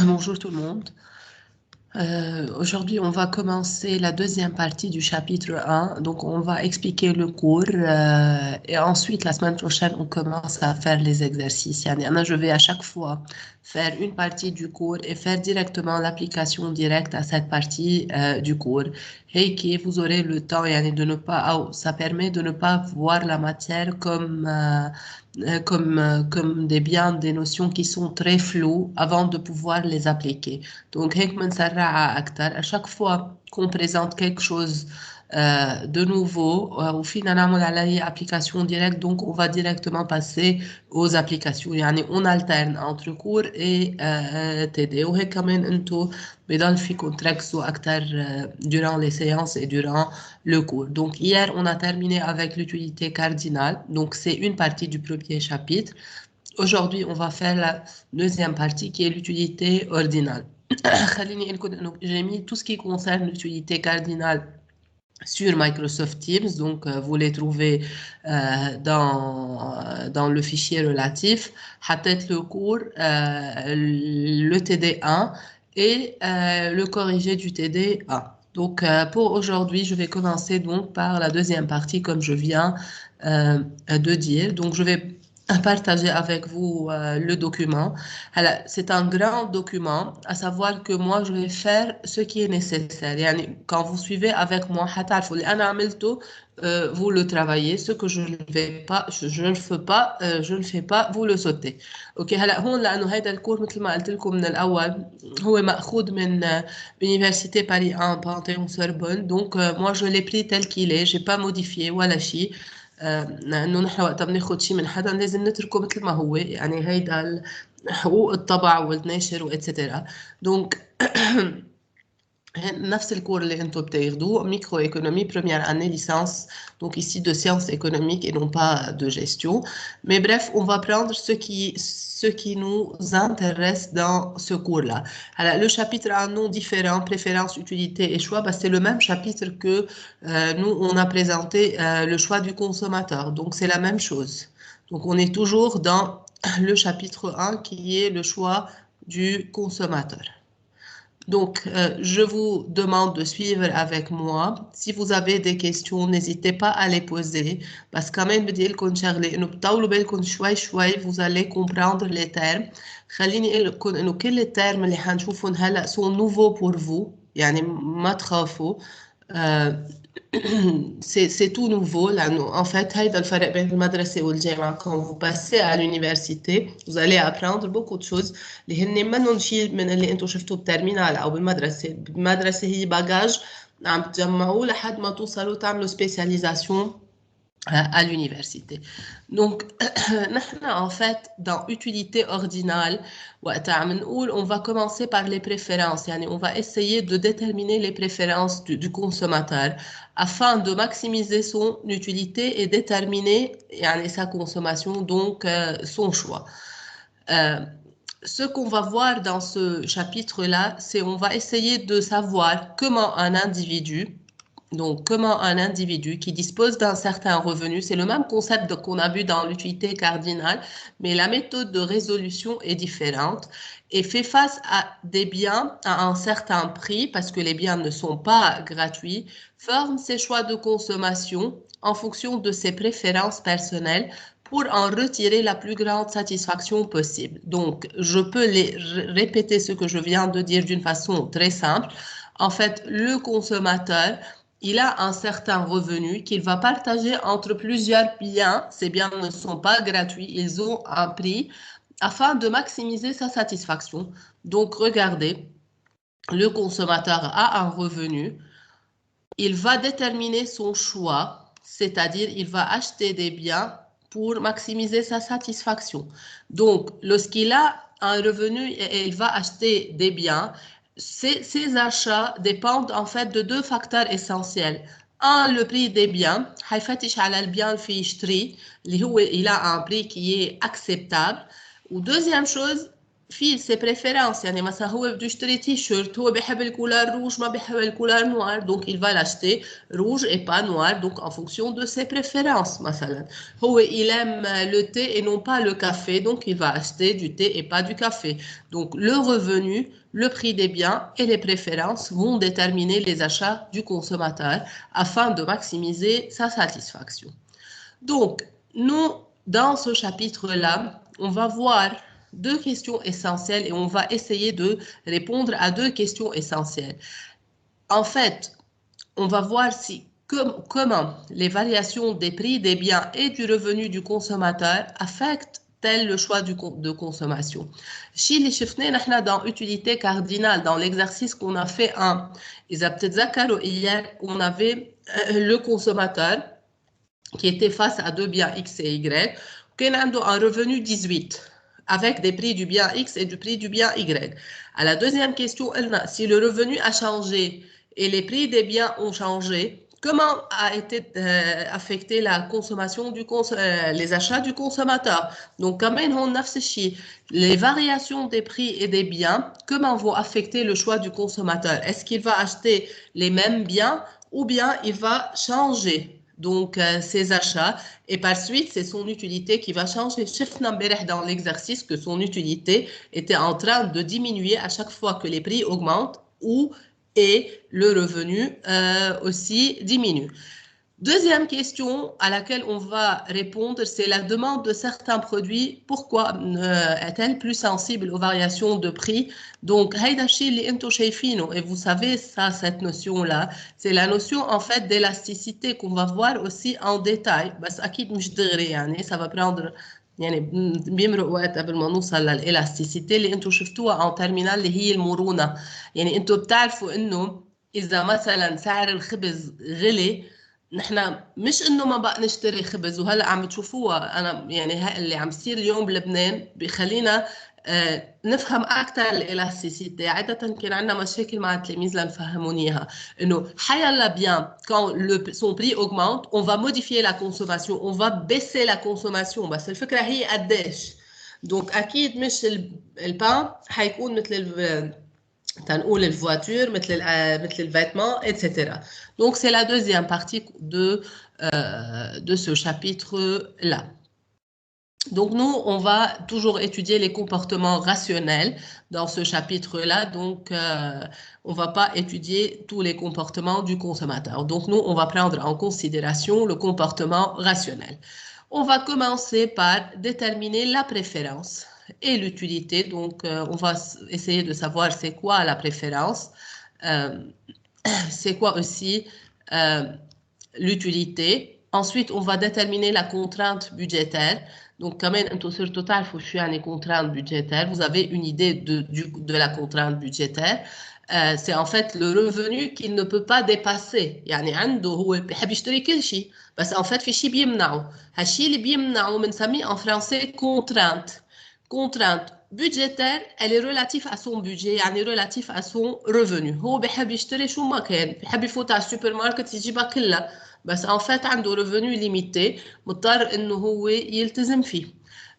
Bonjour tout le monde. Aujourd'hui, on va commencer la deuxième partie du chapitre 1. Donc, on va expliquer le cours et ensuite, la semaine prochaine, on commence à faire les exercices. Je vais à chaque fois faire une partie du cours et faire directement l'application directe à cette partie du cours. Et que vous aurez le temps de ne pas, ça permet de ne pas voir la matière comme des notions qui sont très floues avant de pouvoir les appliquer. Donc, هيك بنسرعها أكتر. À chaque fois qu'on présente quelque chose de nouveau, au final, on a une application directe, donc on va directement passer aux applications. On alterne entre cours et TD. وهيك كمان انتو بضل فيكم تركزوا أكتر durant les séances et durant le cours. Donc, hier, on a terminé avec l'utilité cardinale. Donc, c'est une partie du premier chapitre. Aujourd'hui, on va faire la deuxième partie qui est l'utilité ordinale. J'ai mis tout ce qui concerne l'utilité cardinale sur Microsoft Teams, donc vous les trouvez dans le fichier relatif, peut-être le cours, le TD1 et le corrigé du TD1. Donc pour aujourd'hui, je vais commencer donc par la deuxième partie comme je viens de dire. Donc je vais partager avec vous le document. Alors, c'est un grand document, à savoir que moi, je vais faire ce qui est nécessaire. Quand vous suivez avec moi, vous le travaillez. Ce que je ne vais pas, je ne le fais pas, je ne fais pas, vous le sautez. اوكي هلا هون لانه هيدا الكور مثل ما قلت لكم من الاول هو ماخوذ من Université Paris 1 Panthéon Sorbonne. Donc moi je l'ai pris tel qu'il est, j'ai pas modifié ولا شيء. لانه نحن وقت بناخذ شيء من حدا لازم نتركه مثل ما هو. هيدا حقوق الطبع والنشر واتسترا. دونك نفس الكور اللي انتم بتاخدوه micro économie première année licence, donc ici de sciences économiques et non pas de gestion. Mais bref, on va prendre ce qui nous intéresse dans ce cours-là. Alors, le chapitre a un nom différent, préférences, utilités et choix. C'est le même chapitre que nous, on a présenté le choix du consommateur. Donc, c'est la même chose. Donc, on est toujours dans le chapitre 1 qui est le choix du consommateur. Donc, je vous demande de suivre avec moi. Si vous avez des questions, n'hésitez pas à les poser. Parce que quand même, vous allez comprendre les termes. خليني أقول لكم إنه كل الترم اللي حنشوفهم هلا sont nouveaux pour vous. يعني ما تخافوا. C'est tout nouveau là. En fait, هيدا الفرق بين المدرسة والجامعة. Quand vous passez à l'université, vous allez apprendre beaucoup de choses اللي هن منهم شيء من اللي انتم شفتوه بالترمينال او بالمدرسة. بالمدرسة هي باجاج عم تجمعوه لحد ما توصلوا تعملوا spécialisation à l'université. Donc, en fait, dans utilité ordinale, on va commencer par les préférences. On va essayer de déterminer les préférences du consommateur afin de maximiser son utilité et déterminer sa consommation, donc son choix. Ce qu'on va voir dans ce chapitre-là, c'est on va essayer de savoir comment un individu, qui dispose d'un certain revenu, c'est le même concept qu'on a vu dans l'utilité cardinale, mais la méthode de résolution est différente et fait face à des biens à un certain prix, parce que les biens ne sont pas gratuits, forme ses choix de consommation en fonction de ses préférences personnelles pour en retirer la plus grande satisfaction possible. Donc, je peux répéter ce que je viens de dire d'une façon très simple. En fait, le consommateur, il a un certain revenu qu'il va partager entre plusieurs biens. Ces biens ne sont pas gratuits, ils ont un prix afin de maximiser sa satisfaction. Donc, regardez, le consommateur a un revenu, il va déterminer son choix, c'est-à-dire il va acheter des biens pour maximiser sa satisfaction. Donc, lorsqu'il a un revenu et il va acheter des biens, ces achats dépendent en fait de deux facteurs essentiels. Un, le prix des biens. Il a un prix qui est acceptable. Ou deuxième chose, في سي بريفيرونس يعني مثلا هو بده يشتري تي شيرت هو بيحب الكولار روج ما بيحب الكولار نوار دونك il va l'acheter rouge et pas noir donc en fonction de ses préférences مثلا هو il aime le thé et non pas le café donc il va acheter du thé et pas du café donc le revenu le prix des biens et les préférences vont déterminer les achats du consommateur afin de maximiser sa satisfaction. Donc nous dans ce chapitre-là on va voir deux questions essentielles et on va essayer de répondre à deux questions essentielles. En fait, on va voir comment les variations des prix des biens et du revenu du consommateur affectent-elles le choix de consommation. Si les chiffres dans utilité cardinale, dans l'exercice qu'on a fait hier, on avait le consommateur qui était face à deux biens X et Y, qui a un revenu 18 avec des prix du bien X et du prix du bien Y. À la deuxième question, si le revenu a changé et les prix des biens ont changé, comment a été affecté la consommation les achats du consommateur? Donc, quand même, on a les variations des prix et des biens, comment vont affecter le choix du consommateur? Est-ce qu'il va acheter les mêmes biens ou bien il va changer donc ses achats et par suite c'est son utilité qui va changer. Chefna dans l'exercice que son utilité était en train de diminuer à chaque fois que les prix augmentent et le revenu aussi diminue. Deuxième question à laquelle on va répondre, c'est la demande de certains produits. Pourquoi est-elle plus sensible aux variations de prix? Donc, et vous savez ça, cette notion-là, c'est la notion en fait d'élasticité qu'on va voir aussi en détail. Ça va prendre يعني بيمرق وقت قبل ما نوصل للالاستيسيتي اللي انتم شفتوها en terminal اللي هي المرونه. يعني انتم بتعرفوا انه اذا مثلا سعر الخبز غلي نحن مش انه ما بقى نشتري خبز وهلا عم تشوفوها انا يعني اللي عم يصير اليوم بلبنان بخلينا نفهم اكثر الالاستيسيتي. عاده كان عندنا مشاكل مع التلاميذ لنفهمون اياها انه حيلا bien quand son prix augmente on va modifier la consommation on va baisser la consommation بس الفكره هي قديش. دونك اكيد مش البان حيكون مثل تنقول الفواتور مثل الفيتمents etc. Donc c'est la deuxième partie de ce chapitre là. Donc nous, on va toujours étudier les comportements rationnels dans ce chapitre-là. Donc, on ne va pas étudier tous les comportements du consommateur. Donc nous, on va prendre en considération le comportement rationnel. On va commencer par déterminer la préférence et l'utilité. Donc, on va essayer de savoir c'est quoi la préférence, c'est quoi aussi l'utilité. Ensuite, on va déterminer la contrainte budgétaire. Donc, quand même, surtout, il faut que une contrainte budgétaire. Vous avez une idée de la contrainte budgétaire. C'est en fait le revenu qu'il ne peut pas dépasser. يعني عنده هو بيحب يشتري كل شيء بس en fait في شيء بيمنعه. هالشيء اللي بيمنعه بنسميه en français contrainte. Contrainte budgétaire, elle est relative à son budget, يعني relative à son revenu. هو بيحب يشتري شو ما كان، بيحب يفوت على السوبر ماركت يجيبها كلها. بس en fait عنده revenu limité مضطر انه هو يلتزم فيه.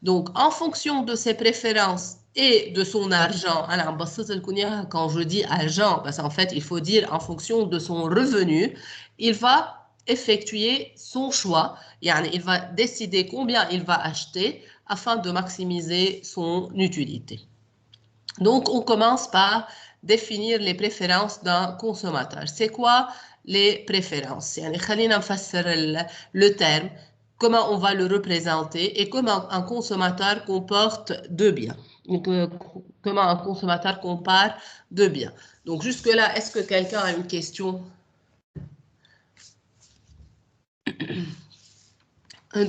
Donc en fonction de ses préférences et de son argent, انا عم بسط لكم اياها quand je dis argent parce en fait il faut dire en fonction de son revenu, il va effectuer son choix, يعني il va décider combien il va acheter afin de maximiser son utilité. Donc on commence par définir les préférences d'un consommateur. C'est quoi les préférences? يعني خلينا نفسر le terme, comment on va le représenter et comment un consommateur comporte deux biens. Donc, comment un consommateur compare deux biens. Donc jusque-là, est-ce que quelqu'un a une question?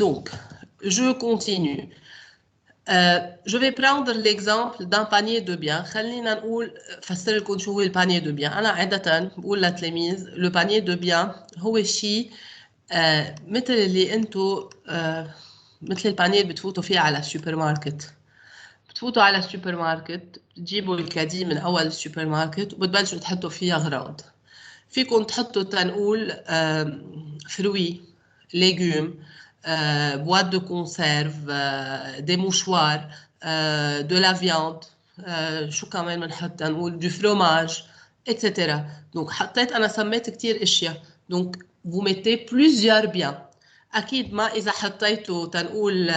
Donc, je continue. Je vais prendre l'exemple d'un panier de biens. خلينا نقول فسر لكم شو هو البانيه دو بيان. أنا عادة بقول للتلاميذ لو بانيه دو بيان هو شيء مثل اللي أنتوا مثل البانيه اللي بتفوتوا فيه على السوبر ماركت. بتفوتوا على السوبر ماركت بتجيبوا الكادي من أول السوبر ماركت وبتبلشوا تحطوا فيه أغراض. فيكم تحطوا تنقول فروي légumes, boîtes de conserve, des mouchoirs, de la viande, شو كمان بنحط نقول du fromage etc. donc حطيت أنا سميت كتير أشياء donc vous mettez plusieurs biens. أكيد ما إذا حطيتوا تنقول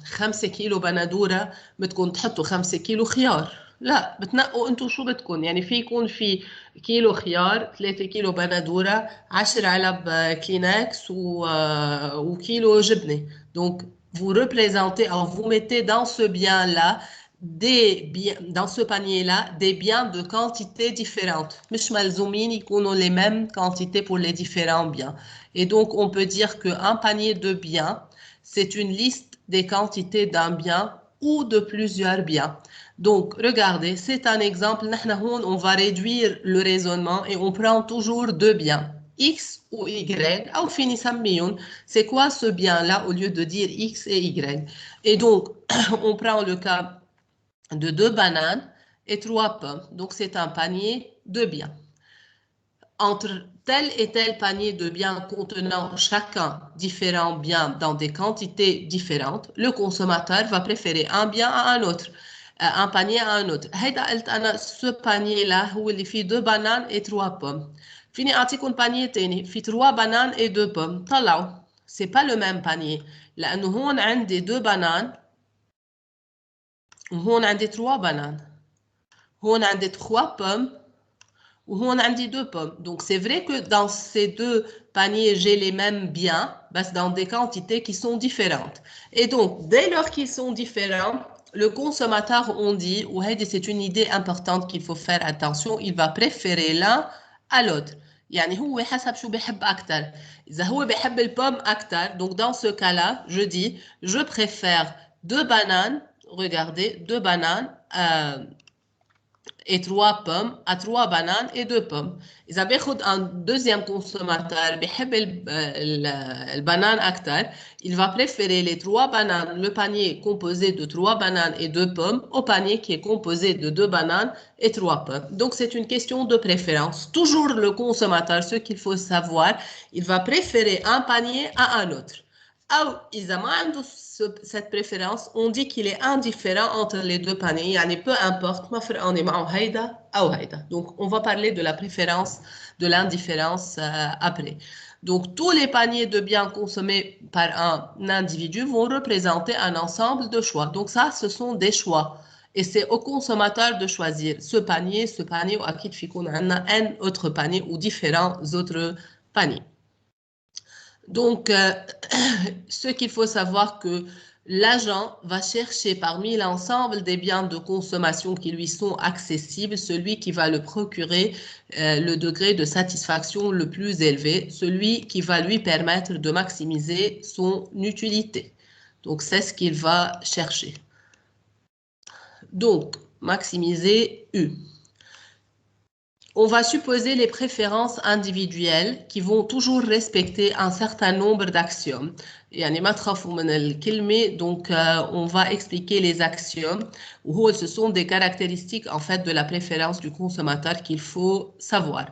5 كيلو بندورة بدكم تحطوا 5 كيلو خيار، لا بتنقوا انتوا شو بدكم، يعني في يكون في كيلو خيار، 3 كيلو بندورة، 10 علب كلينكس وكيلو جبنة. donc vous représentez, alors vous mettez dans ce bien-là dans ce panier-là, des biens de quantité différentes. مش ملزومين يكونوا les mêmes quantités pour les différents biens. Et donc, on peut dire qu'un panier de biens, c'est une liste des quantités d'un bien ou de plusieurs biens. Donc, regardez, c'est un exemple. On va réduire le raisonnement et on prend toujours deux biens, X ou Y. C'est quoi ce bien-là au lieu de dire X et Y? Et donc, on prend le cas de 2 bananes et 3 pommes. Donc, c'est un panier de biens. Entre tel et tel panier de biens contenant chacun différents biens dans des quantités différentes, le consommateur va préférer un bien à un autre, un panier à un autre. Ce panier-là, il fait 2 bananes et 3 pommes. Fini un panier تاني في 3 bananes et 2 pommes. طلعوا. C'est pas le même panier. لأنه هون عندي 2 bananes وهون عندي 3 bananes. هون عندي 3 pommes وهون عندي 2 pommes. Donc c'est vrai que dans ces deux paniers, j'ai les mêmes biens, mais dans des quantités qui sont différentes. Et donc, dès lors qu'ils sont différents, le consommateur, on dit, ou c'est une idée importante qu'il faut faire attention, il va préférer l'un à l'autre. يعني هو حسب شو بيحب أكتر. إذا هو بيحب البوم أكتر, donc dans ce cas-là, je dis, je préfère 2 bananes, regardez, 2 bananes et 3 pommes à 3 bananes et 2 pommes. إذا بياخد un deuxième consommateur بيحب البنان أكتر, il va préférer les 3 bananes, le panier composé de 3 bananes et 2 pommes au panier qui est composé de 2 bananes et 3 pommes. Donc c'est une question de préférence. Toujours le consommateur, ce qu'il faut savoir, il va préférer un panier à un autre. أو إذا ما عنده cette préférence, on dit qu'il est indifférent entre les deux paniers. يعني peu importe, ما فرقانة معه هيدا أو هيدا. Donc, on va parler de la préférence, de l'indifférence après. Donc, tous les paniers de biens consommés par un individu vont représenter un ensemble de choix. Donc, ça, ce sont des choix. Et c'est au consommateur de choisir ce panier, ou أكيد في يكون عندنا un autre panier ou différents autres paniers. Donc, ce qu'il faut savoir que l'agent va chercher parmi l'ensemble des biens de consommation qui lui sont accessibles, celui qui va le procurer le degré de satisfaction le plus élevé, celui qui va lui permettre de maximiser son utilité. Donc, c'est ce qu'il va chercher. Donc, maximiser U. On va supposer les préférences individuelles qui vont toujours respecter un certain nombre d'axiomes. Donc, on va expliquer les axiomes où ce sont des caractéristiques en fait de la préférence du consommateur qu'il faut savoir.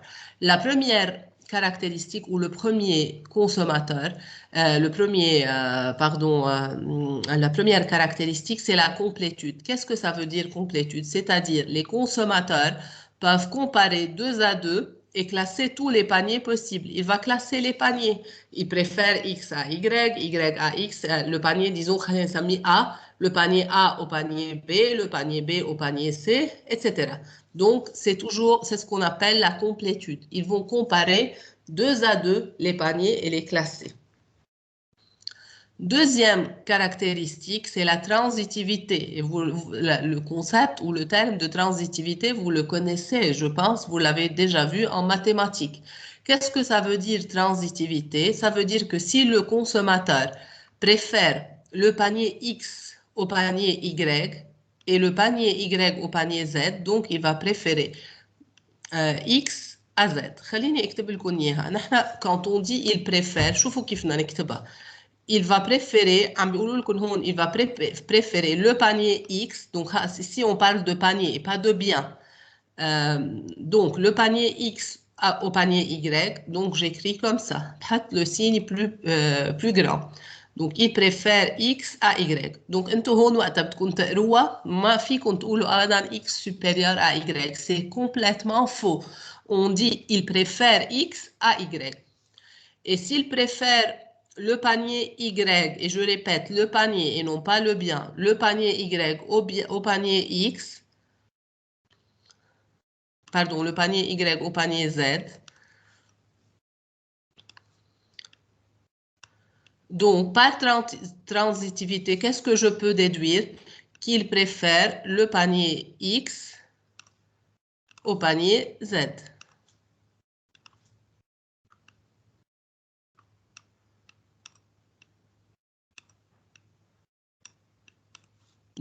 La première caractéristique ou le premier consommateur, la première caractéristique, c'est la complétude. Qu'est-ce que ça veut dire complétude? C'est-à-dire les consommateurs peuvent comparer 2 à 2 et classer tous les paniers possibles. Il va classer les paniers. Il préfère X à Y, Y à X, le panier, disons, A, le panier A au panier B, le panier B au panier C, etc. Donc, c'est ce qu'on appelle la complétude. Ils vont comparer 2 à 2 les paniers et les classer. Deuxième caractéristique, c'est la transitivité. Et le concept ou le terme de transitivité, vous le connaissez, je pense, vous l'avez déjà vu en mathématiques. Qu'est-ce que ça veut dire transitivité? Ça veut dire que si le consommateur préfère le panier X au panier Y et le panier Y au panier Z, donc il va préférer X à Z. Quand on dit il préfère, شوفوا كيف بدنا نكتبها. Il va préférer, il va préférer le panier X. Donc, ici, on parle de panier et pas de bien. Donc, le panier X au panier Y. Donc, j'écris comme ça. Le signe plus grand. Donc, il préfère X à Y. Donc, انتو هون وقتها بدكم تقروها ما فيكم تقولوا أبداً X supérieur à Y. C'est complètement faux. On dit il préfère X à Y. Et s'il préfère le panier Y, et je répète, le panier et non pas le bien, le panier Y au panier X, pardon, le panier Y au panier Z. Donc, par transitivité, qu'est-ce que je peux déduire? Qu'il préfère le panier X au panier Z.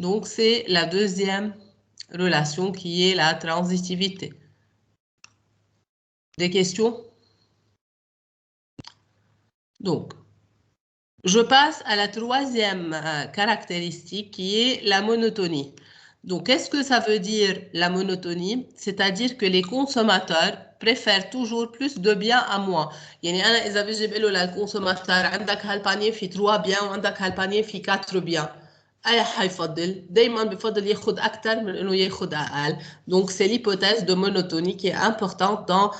Donc, c'est la deuxième relation qui est la transitivité. Des questions? Donc, je passe à la troisième caractéristique qui est la monotonie. Donc, qu'est-ce que ça veut dire la monotonie? C'est-à-dire que les consommateurs préfèrent toujours plus de biens à moins. يعني أنا إذا بيجي بقول له للكونسوماتور عندك هالبانيه في 3 biens وعندك هالبانيه في 4 biens. أي حيفضل؟ دايما بفضل ياخد أكثر من إنه ياخد أقل. Donc, c'est l'hypothèse de monotonie qui est importante dans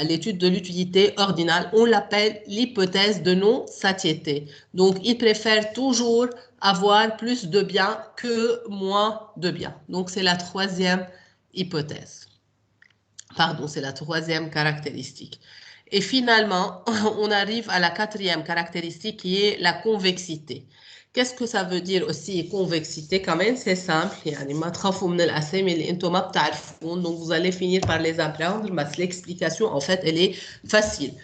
l'étude de l'utilité ordinale. On l'appelle l'hypothèse de non-satiété. Donc, il préfère toujours avoir plus de biens que moins de biens. Donc, c'est la troisième hypothèse. Pardon, c'est la troisième caractéristique. Et finalement, on arrive à la quatrième caractéristique qui est la convexité. Qu'est-ce que ça veut dire aussi convexité? Quand même, c'est simple. يعني ما تخافوا من الأسامي اللي انتم ما بتعرفون. Donc, vous allez finir par les apprendre, mais l'explication, en fait, elle est facile.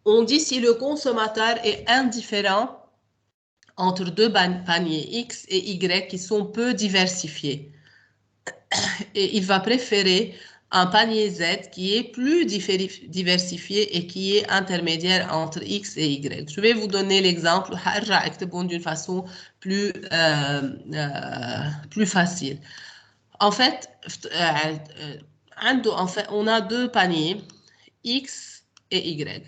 On dit si le consommateur est indifférent entre deux paniers X et Y qui sont peu diversifiés. Et il va préférer un panier Z qui est plus diversifié et qui est intermédiaire entre X et Y. Je vais vous donner l'exemple d'une façon plus facile. En fait, on a deux paniers X et Y.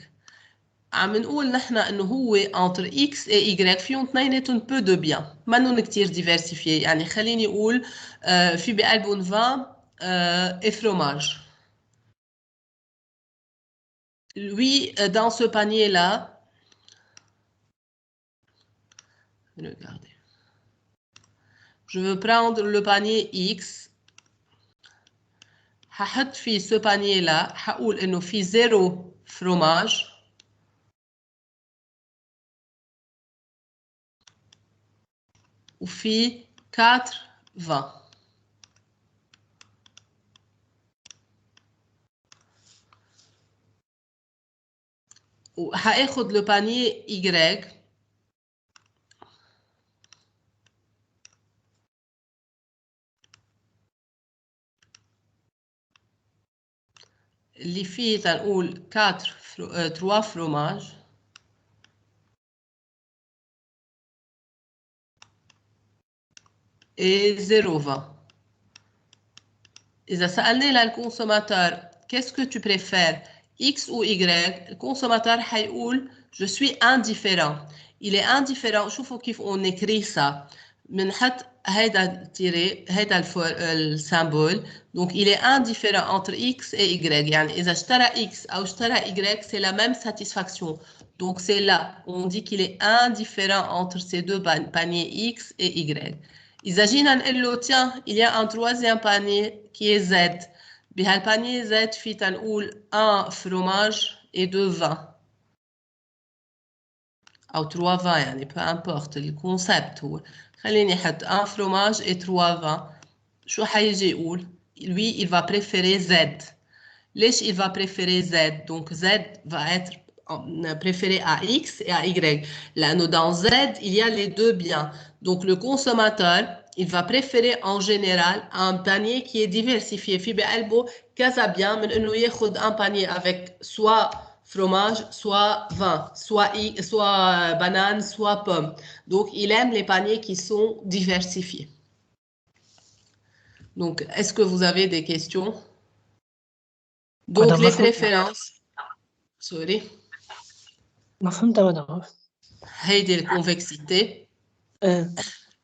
عم نقول نحن انه هو entre X et Y فيهم اثنيناتهم peu de bien منهم كتير diversifiés يعني خليني اقول في بقلبهم vin et fromage. Lui dans ce panier là regardez, je veux prendre le panier X هحط في ce panier là هقول انه في 0 fromage وفي 4 vins. وهاخد le panier Y اللي فيه تنقول 3 fromages et 0 vin. إذا سألنا للكونسوماتور qu'est-ce que tu préfères X ou Y, le consommateur هيقول je suis indifférent. Il est indifférent. شوفوا كيف on écrit ça. بنحط هيدا التيري هيدا السامبول. Donc il est indifférent entre X et Y. يعني إذا اشترى X أو اشترى Y c'est la même satisfaction. Donc c'est là on dit qu'il est indifférent entre ces deux paniers X et Y. إذا جينا نقول له tiens il y a un troisième panier qui est Z. بهالبانيه Z في تنقول 1 fromage et 2 vins. أو 3 vins يعني peu importe الكونسبت هو. خليني أحط 1 fromage et 3 vins. شو حيجي يقول؟ Lui, il va préférer Z. ليش il va préférer Z? Donc Z va être préféré à X et à Y. لأنه dans Z, il y a les deux biens. Donc le consommateur, il va préférer en général un panier qui est diversifié. في بقلبه كذا bien من إنه ياخد un panier avec soit fromage, soit vin, soit banane, soit pomme. Donc il aime les paniers qui sont diversifiés. Donc est-ce que vous avez des questions? Donc les préférences. Sorry. ما فهمت أبدا. هيدي الكونفكسيتي.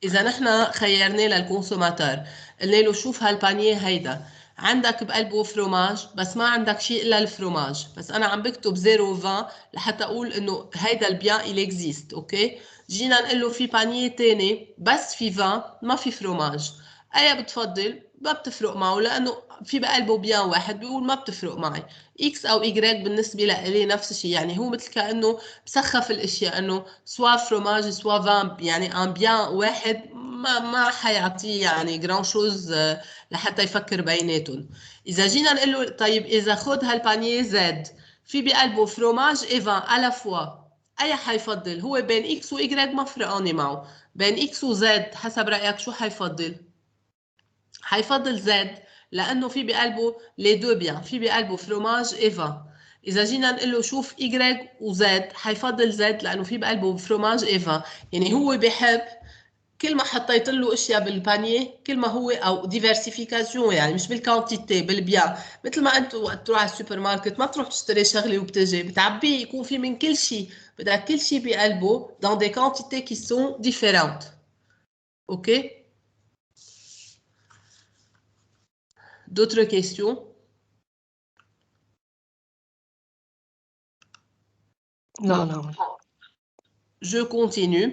إذا نحن خيرنا للكونسوماتور قلنا له شوف هالبانيه هيدا عندك بقلبه فروماج بس ما عندك شيء إلا الفروماج، بس أنا عم بكتب 0.20 لحتى أقول إنه هيدا البيان إل إكزيست، أوكي؟ جينا نقول له في بانيه تاني بس في 20 ما في فروماج، أيا بتفضل؟ ما بتفرق معه لأنه في بقلبه بيان واحد بيقول ما بتفرق معي، إكس أو إيجريك بالنسبة لي نفس الشيء، يعني هو مثل كأنه بسخف الأشياء إنه سوا فروماج سوا 20 يعني ان بيان واحد ما حيعطيه يعني جران شوز لحتى يفكر بيناتهم. إذا جينا نقول له طيب إذا خد هالبانيه زاد في بقلبه فروماج إيفان على فوا، أي حيفضل؟ هو بين إكس وإيجريك ما فرقاني معه، بين إكس وزد حسب رأيك شو حيفضل؟ حيفضل زد لأنه في بقلبه لي دو بيان، في بقلبه فروماج إيفان. إذا جينا نقول له شوف إيجريك وزد حيفضل زد لأنه في بقلبه فروماج إيفان، يعني هو بحب كل ما حطيت له اشياء بالبانيه كل ما هو او ديفرسيفيكاسيون يعني مش بالكونتيتي بالبيع، مثل ما انت وقت تروح على السوبر ماركت ما تروح تشتري شغله وبتجي بتعبيه يكون في من كل شيء، بدك كل شيء بقلبه dans des quantités qui sont différentes. OK? D'autres questions? Non, non. Je continue.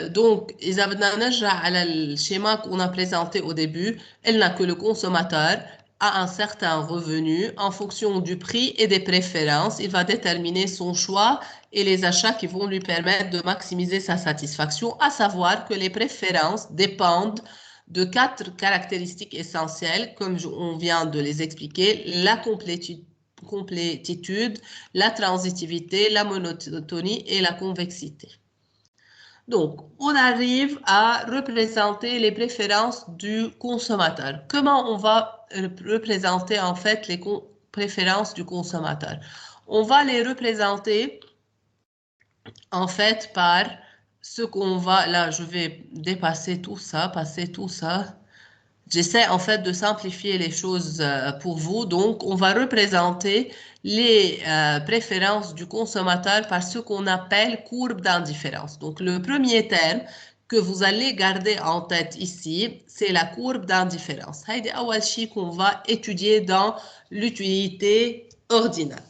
Donc, إذا بدنا نرجع على الشيما qu'on a présenté au début, elle n'a que le consommateur a un certain revenu en fonction du prix et des préférences. Il va déterminer son choix et les achats qui vont lui permettre de maximiser sa satisfaction, à savoir que les préférences dépendent de 4 caractéristiques essentielles, comme on vient de les expliquer, la complétitude, la transitivité, la monotonie et la convexité. Donc, on arrive à représenter les préférences du consommateur. Comment on va représenter en fait les préférences du consommateur? On va les représenter en fait par ce qu'on va... Là, je vais dépasser tout ça, passer tout ça. J'essaie en fait de simplifier les choses pour vous. Donc, on va représenter les préférences du consommateur par ce qu'on appelle courbe d'indifférence. Donc, le premier terme que vous allez garder en tête ici, c'est la courbe d'indifférence. C'est le qu'on va étudier dans l'utilité ordinale.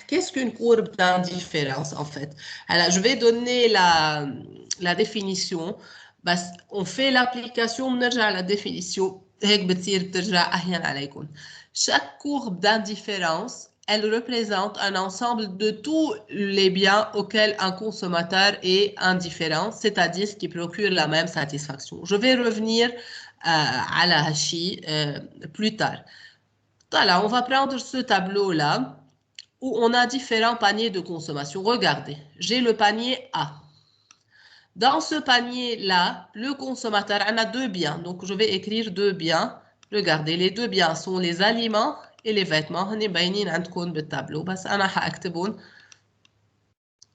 Qu'est-ce qu'une courbe d'indifférence en fait? Alors, je vais donner la définition. بس on fait l'application بنرجع للديفينيسيون هيك بتصير بترجع أهين عليكم. Chaque courbe d'indifférence, elle représente un ensemble de tous les biens auxquels un consommateur est indifférent, c'est-à-dire qui procure la même satisfaction. Je vais revenir à la hachi plus tard. Voilà, on va prendre ce tableau-là où on a différents paniers de consommation. Regardez, j'ai le panier A. Dans ce panier-là, le consommateur en a 2 biens. Donc, je vais écrire 2 biens. Regardez, les 2 biens sont les aliments et les vêtements. هني باينين عندكم بالتابلو بس أنا حأكتبهم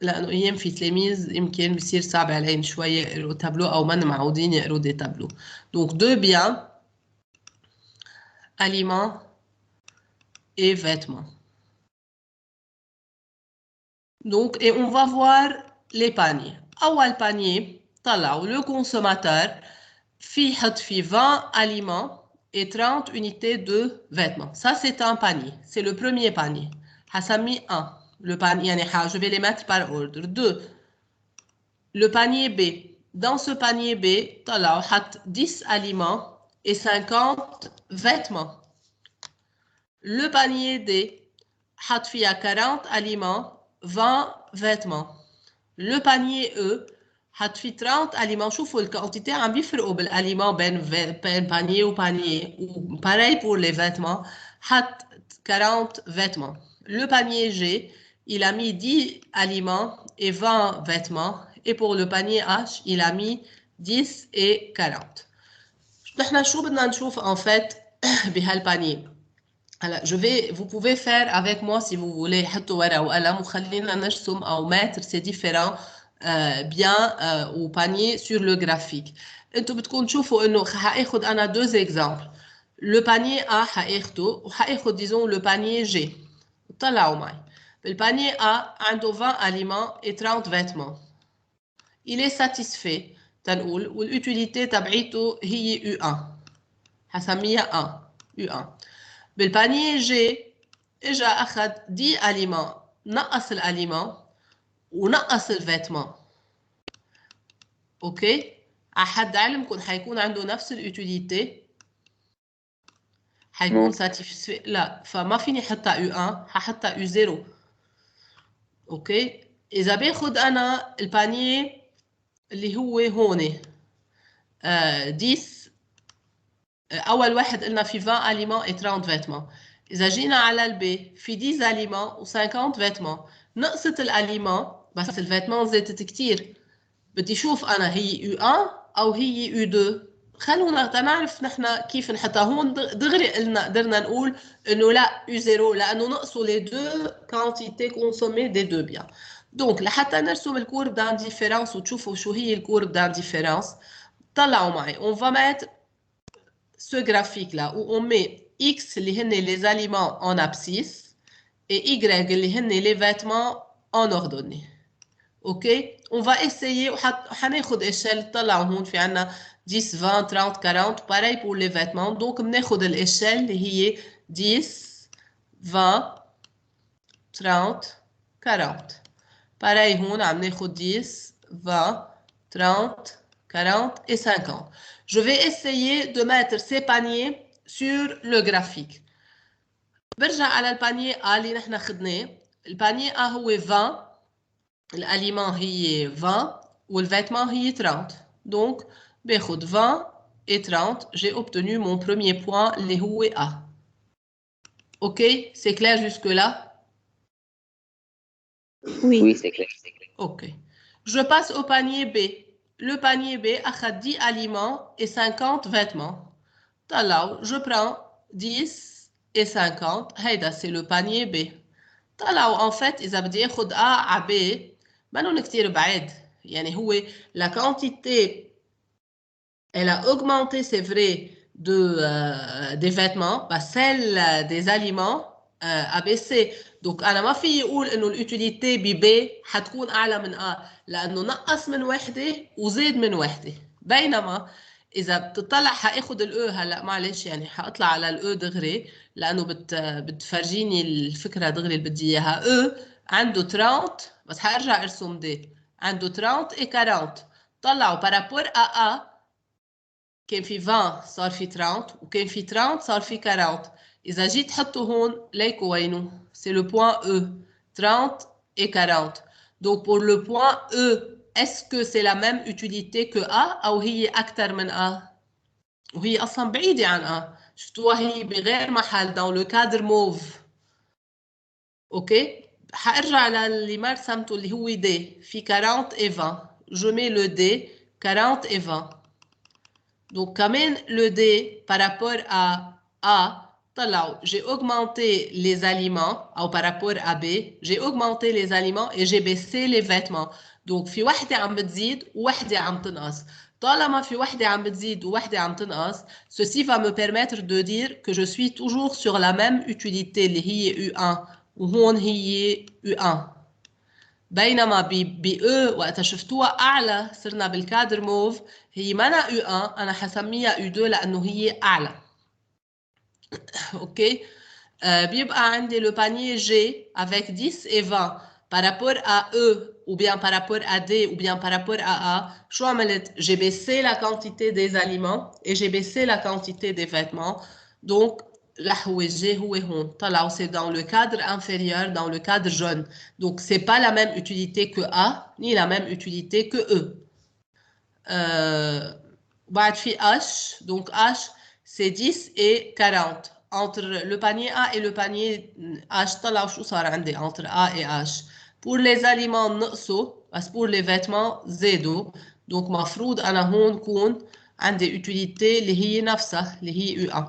لأنه أيام في تلاميذ يمكن بصير صعب عليهم شوية يقروا تابلو أو ما معودين يقروا des tableaux. Donc, 2 biens, aliments et vêtements. Donc, et on va voir les paniers. أول panier طلعوا le consommateur في حط فيه 20 aliments et 30 unités de vêtements. Ça, c'est un panier. C'est le premier panier. حسمي 1. Le panier, je vais les mettre par ordre. 2. Le panier B. Dans ce panier B, طلعوا حط 10 aliments et 50 vêtements. Le panier D. حط فيها 40 aliments, 20 vêtements. Le panier E. حط فيه 30 aliments. شوفوا الكونتيتي عم بيفرقوا بالاليمون بين panier ou panier. Ou pareil pour les vêtements. حط 40 vêtements. Le panier G, il a mis 10 aliments et 20 vêtements. Et pour le panier H, il a mis 10 et 40. نحن شو بدنا نشوف en fait بهالبانيه؟ هلا vous pouvez faire avec moi si vous voulez حطوا ورقه وقلم وخلينا نرسم او mettre ces différents biens ou paniers sur le graphique. انتوا بدكم تشوفوا انه حاخذ انا 2 exemples. Le panier A حاخده وحاخذ disons le panier G. طلعوا معي. Le panier A عنده 20 aliments et 30 vêtements. Il est satisfait تنقول والutilité تبعيته هي U1 حسميها U1. بالبانيه جي اجا اخذ 10 aliments نقص الاليمون ونقص الفيتمون. اوكي على حد علمكم حيكون عنده نفس اليوتيليتي حيكون ساتيسفي. لا فما فيني حتى U1 ححطها U0. اوكي اذا باخذ انا البانيه اللي هو هون 10 اول واحد قلنا في 20 aliments et 30 vêtements. اذا جينا على البي في 10 aliments و50 vêtements نقصت الاليمون بس الفيتمون زادت كتير. بدي شوف انا هي U1 او هي U2. خلونا تنعرف نحن كيف نحطها هون دغري قدرنا نقول انه لا U0 لانه نقصوا les deux quantités consommées des deux biens. دونك لحتى نرسم الكورب d'aindiférence وتشوفوا شو هي الكورب d'aindiférence طلعوا معي. On va mettre ce graphique là où on met X اللي هن les aliments en abscisse et Y اللي هن les vêtements en ordonnée. اوكي on va essayer وحناخد échelle. طلعوا هون في عنا 10 20 30 40 pareil pour les vêtements. donc بناخد l'échelle اللي هي 10 20 30 40 pareil هون عم ناخد 10 20 30 40 et 50. Je vais essayer de mettre ces paniers sur le graphique. برجع على البانيه A اللي نحن خدناه. البانيه A هو 20 الاليمون هي 20 والفيتمون هي 30. donc باخد 20 et 30. j'ai obtenu mon premier point اللي هو A. ok c'est clair jusque là? Oui, c'est clair. ok je passe au panier B. le panier B a 10 aliments et 50 vêtements. طلعوا je prends 10 et 50. هيدا c'est le panier B. طلعوا en fait إذا بدي أخد A à B منهم كتير بعيد. يعني هو la quantité elle a augmenté c'est vrai des vêtements بس celle des aliments a baissé. donc أنا ما في يقول إنه الutilité ب B حتكون أعلى من A لأنه نقص من وحدة وزاد من وحدة. بينما إذا بتطلع حاخد الأو هلا معلش يعني حاطلع على الأو دغري لأنه بتفرجيني الفكرة دغري اللي بدي إياها. أو عنده 30 بس حارجع أرسم دي عنده 30 et 40. طلعوا بارابور A كان في 20 صار في 30 وكان في 30 صار في 40. إذا جيت حطه هون ليكوا وينه c'est le point E 30 et 40. donc pour le point E est-ce que c'est la même utilité que A أو هي أكتر من A؟ وهي أصلا بعيدة عن A. شفتوها هي بغير محل dans le cadre mauve. أوكي حأرجع للي ما رسمته اللي هو D في 40 et 20. je mets le D 40 et 20. donc كمان le D par rapport à A طلعوا j'ai augmenté les aliments أو par rapport à B j'ai augmenté les aliments et j'ai baissé les vêtements. donc في وحدة عم بتزيد ووحدة عم تنقص. طالما في وحدة عم بتزيد ووحدة عم تنقص ceci va me permettre de dire que je suis toujours sur la même utilité اللي هي U1 وهون هي U1. بينما ب E وقت شفتوها أعلى صرنا بالكادر موف هي منا U1 أنا حسميها U2 لأنه هي أعلى. ok بيبقى عندي le panier G avec 10 et 20 par rapport à E ou bien par rapport à D ou bien par rapport à A. شو عملت؟ j'ai baissé la quantité des aliments et j'ai baissé la quantité des vêtements. donc là où G هو هون طلعوا c'est dans le cadre inférieur dans le cadre jaune. donc c'est pas la même utilité que A ni la même utilité que E. بعد في H. donc H c'est 10 et 40. entre le panier A et le panier H طلعوا شو صار عندي entre A et H. pour les aliments نقصوا بس pour les vêtements زادوا. donc مفروض أنا هون كون عندي utilité اللي هي نفسها اللي هي U1.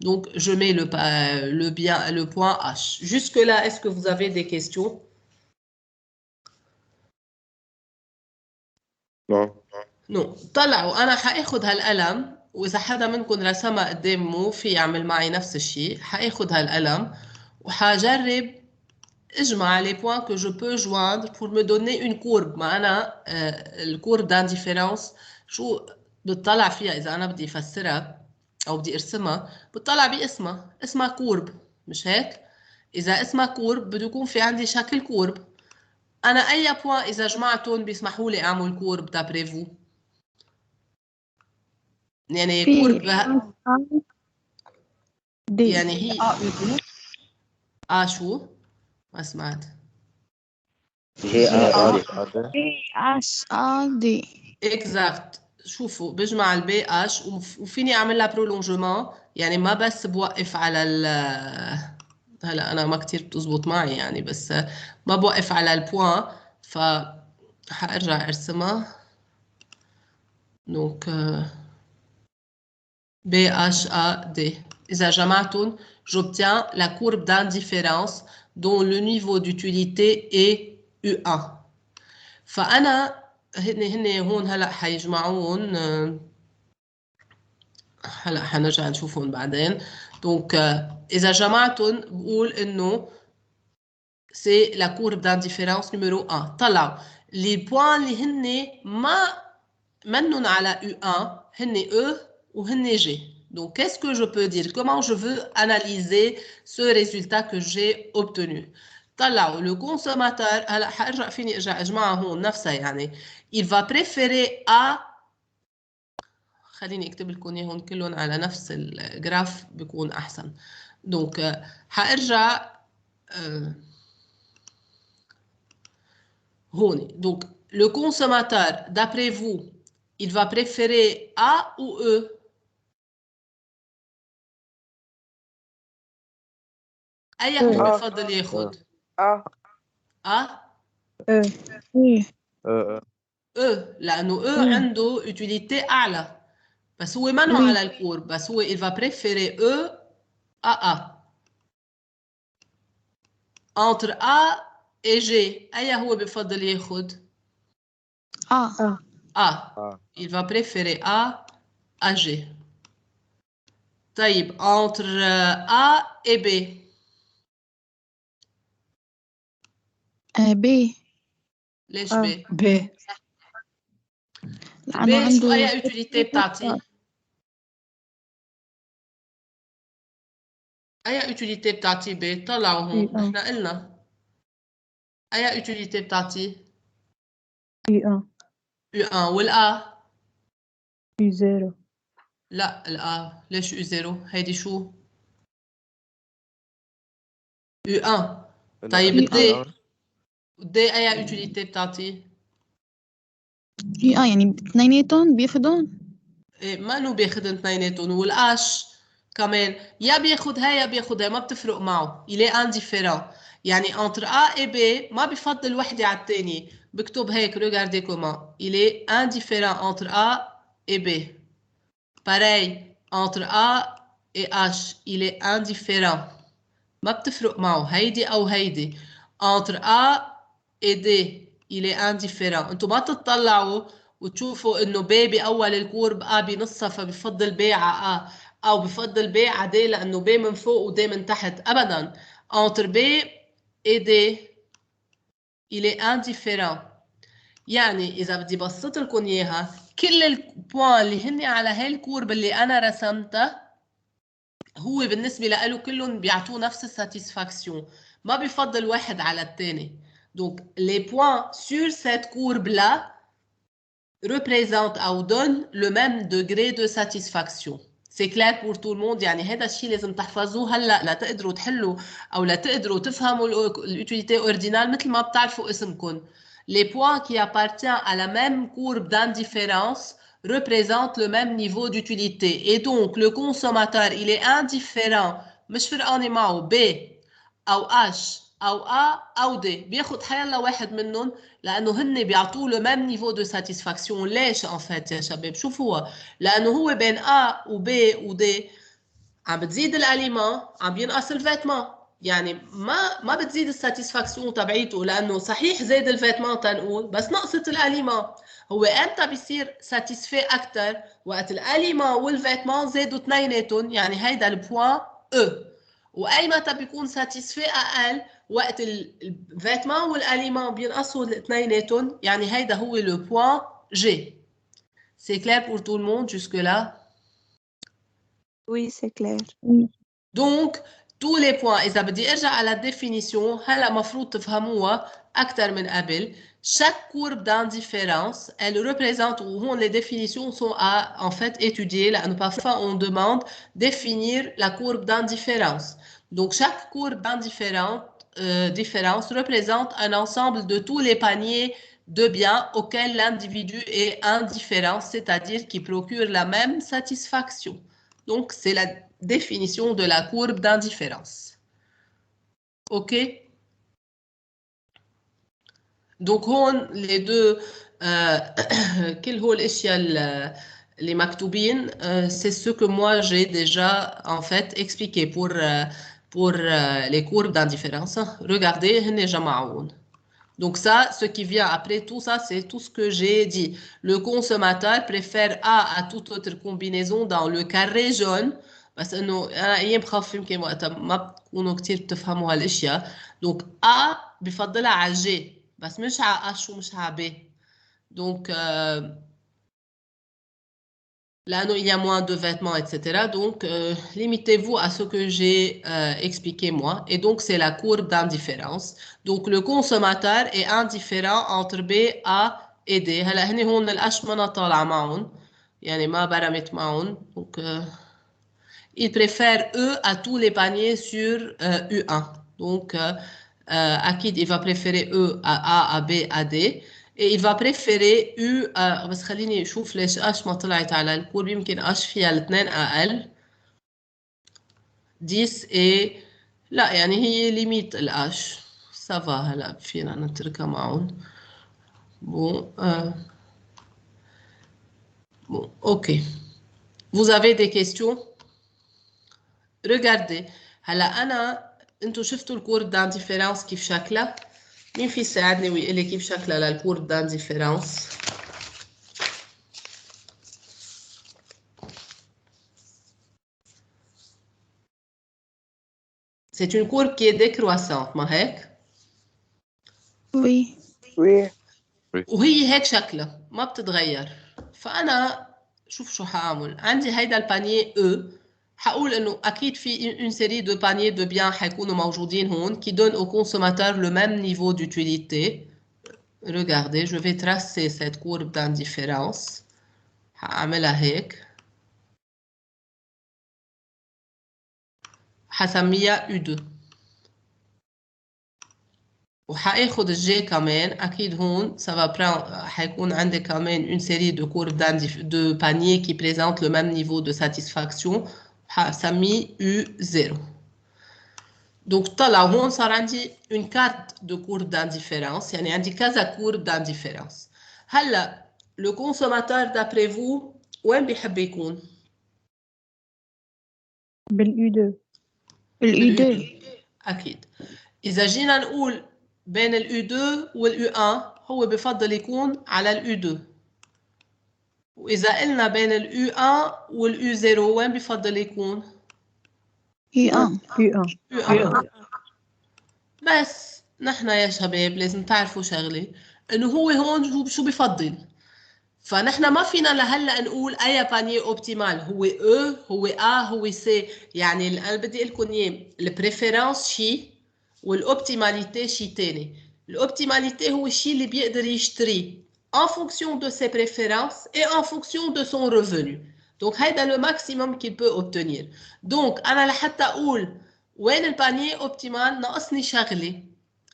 donc je mets le point H. jusque là est-ce que vous avez des questions? non. طلعوا أنا حاخد هالقلم وإذا حدا منكم رسمها قدامه في يعمل معي نفس الشيء. حاخد هالقلم وحجرب اجمع les points que je peux joindre pour me donner une courbe. ما أنا الكورب d'indifférence شو بتطلع فيها إذا أنا بدي أفسرها أو بدي أرسمها، بتطلع باسمها، اسمها كورب، مش هيك؟ إذا اسمها كورب بده يكون في عندي شكل كورب. أنا أي بوان إذا جمعتهم بيسمحوا لي أعمل كورب دابري فو؟ يعني كورب يعني هي شو؟ ما سمعت. جي ار اس ار دي. اكزاكت. شوفوا بجمع البي اش وفيني اعمل لها برولونجمون، يعني ما بس بوقف على ال هلا انا ما كتير بتزبط معي يعني، بس ما بوقف على البوان، ف حارجع ارسمها. دونك بي اش ا دي اذا جمعتهم j'obtiens la courbe d'indifférence dont le niveau d'utilité est U1. فانا هن هون هلا حيجمعون، هلا حنرجع نشوفهم بعدين. دونك اذا جمعتهم بقول انه سي لا كورب d'indifférence نيميرو 1. طلعوا لي بوان اللي هن ما منن على U1 هن E وهن G. Donc qu'est-ce que je peux dire? Comment je veux analyser ce résultat que j'ai obtenu? طلعوا le consommateur، هلا حارجع فيني ارجع اجمعها هون نفسها يعني. Il va préférer A، خليني اكتب لكم اياهم كلهم على نفس الجراف بيكون احسن. دونك حارجع هون. دونك le consommateur d'après vous il va préférer A ou E؟ اي هو بفضل ياخذ؟ A E لانه E عنده utilité اعلى، بس هو منه على الكورب، بس هو il va préférer E à A. entre A et G اي هو بفضل ياخذ؟ A. Il va préférer A à G. طيب entre A et B؟ B. ليش B؟ ب لأنه B شو عنده أي utilité بتعطي؟ أي utilité بتعطي B؟ طلعوا هون نحن قلنا أي utilité بتعطي؟ U1 U1 والA؟ U0. لا الA ليش U0؟ هيدي شو؟ U1. طيب D أي utilité بتعطي؟ يعني اثنيناتهم بياخدون؟ ما انه بياخذن اثنيناتهم، والاش كمان يا بياخذ هاي يا بياخذ هاي، ما بتفرق معه، il est indifférent. يعني entre A et B ما بفضل وحده على الثانيه، بكتب هيك regardez comment il est indifférent entre A et B. pareil entre A et H il est indifférent، ما بتفرق معه هيدي او هيدي. entre A et D il est indifférent. انتم ما تطلعوا وتشوفوا انه B باول الكورب A بنصها فبفضل B على A، او بفضل B على D لانه B من فوق و D من تحت، ابدا. entre B et D il est indifférent. يعني اذا بدي بسط لكم اياها، كل البوان اللي هن على هاي الكورب اللي انا رسمتها هو بالنسبة له كلهم بيعطوه نفس الساتيسفاكسيون، ما بيفضل واحد على الثاني. Donc les points sur cette courbe-là représentent ou donnent le même degré de satisfaction. C'est clair pour tout le monde؟ يعني هذا الشيء لازم تحفظوه هلا لتقدروا تحلوا او لتقدروا تفهموا l'utilité ordinale مثل ما بتعرفوا اسمكم. Les points qui appartiennent à la même courbe d'indifférence représentent le même niveau d'utilité. Et donc, le consommateur, il est indifférent. مش فرقانة معه B أو H أو A أو D. بياخد حيلا واحد منهم لأنه هن بيعطوه le même niveau de satisfaction. ليش en fait يا شباب؟ شوفوا، لأنه هو بين A و B و D عم بتزيد الأليمان عم بينقص الفيتمان، يعني ما بتزيد الساتيسفاكسيون تبعيته، لانه صحيح زاد الفيتمان تنقول بس نقصت الاليمان. هو امتى بيصير ساتيسفي اكثر؟ وقت الاليمان والفيتمان زادوا اثنيناتهم، يعني هيدا البوان او. واي متى بيكون ساتيسفي اقل؟ وقت الفيتمان والاليمان بينقصوا الاثنيناتهم يعني هيدا هو لو بوين جي. C'est clair pour tout le monde jusque-là? Oui, c'est clair. Oui. Donc, tous les points, إذا بدي أرجع على الديفينيسيون هلا مفروض تفهموها أكثر من قبل. Chaque courbe d'indifférence, elle représente, ou les définitions sont à en fait étudier. Là, parfois, on demande définir la courbe d'indifférence. Donc, chaque courbe d'indifférence représente un ensemble de tous les paniers de biens auxquels l'individu est indifférent, c'est-à-dire qui procure la même satisfaction. Donc, c'est la définition de la courbe d'indifférence. OK? Donc, les deux, quel هو الاشياء les maktoubin, c'est ce que moi j'ai déjà en fait expliqué pour les courbes d'indifférence. Regardez, هن جمعون. Donc ça, ce qui vient après tout ça, c'est tout ce que j'ai dit. Le consommateur préfère A à toute autre combinaison dans le carré jaune. بس انه انا ايام بخاف يمكن وقتها ما بتكونوا كثير بتفهموا هالاشياء. Donc A بفضلها على G بس مش على H ومش على B. Donc لانه il y a moins de vêtements, etc. Donc limitez-vous à ce que j'ai expliqué moi. Et donc c'est la courbe d'indifférence. Donc le consommateur est indifférent entre B, A et D. هلا هني هون الأش ما طالعة معهم يعني ما برمت معهم. Donc il préfère E à tous les paniers sur U1. Donc, Akid, il va préférer E à A, à B, à D. Et il va préférer U à... بس خليني أشوف ليش H ما طلعت على الكورب. يمكن H فيها الاثنين أقل. 10 et... لا يعني هي ليميت ال H. Ça va هلا فينا نتركها معهم. Bon, bon, ok. Vous avez des questions? Regardez, هلا أنا أنتوا شفتوا الكورب d'indifférence كيف شكلها؟ مين في يساعدني ويقول لي كيف شكلها للكورب d'indifférence؟ C'est une courbe qui est décroissante، ما هيك؟ Oui. Oui. وهي هيك شكلها ما بتتغير. فأنا شوف شو حاعمل، عندي هيدا البانيه E. حقول انه اكيد في une série de paniers de biens حيكونوا موجودين هون qui donnent au consommateur le même niveau d'utilité. Regardez, je vais tracer cette courbe d'indifférence. هعملها هيك. حسميها U2. وحاخد الجي كمان اكيد هون ça va prendre حيكون عندي كمان une série de courbes de paniers qui présentent le même niveau de satisfaction. حسميه U0. Donc طلع هون صار عندي une carte de courbe d'indifférence يعني عندي كذا courbe d'indifférence. هلا le consommateur d'après vous وين بيحب يكون؟ بالU2. الإيدين. أكيد. إذا جينا نقول بين الU2 والU1 هو بفضل يكون على الU2. وإذا قلنا بين الU1 والU0 وين بفضل يكون؟ U1. U1. بس نحن يا شباب لازم تعرفوا شغلة إنه هو هون شو بفضل. فنحن ما فينا لهلا نقول أي بانيه أوبتيمال هو E هو A هو C. يعني أنا بدي أقول لكم إياه البريفيرانس شيء والأوبتيماليتي شيء تاني. الأوبتيماليتي هو الشيء اللي بيقدر يشتريه en fonction de ses préférences et en fonction de son revenu. Donc هيدا le maximum qu'il peut obtenir. Donc أنا لحتى أقول وين البانيه أوبتيمال ناقصني شغلة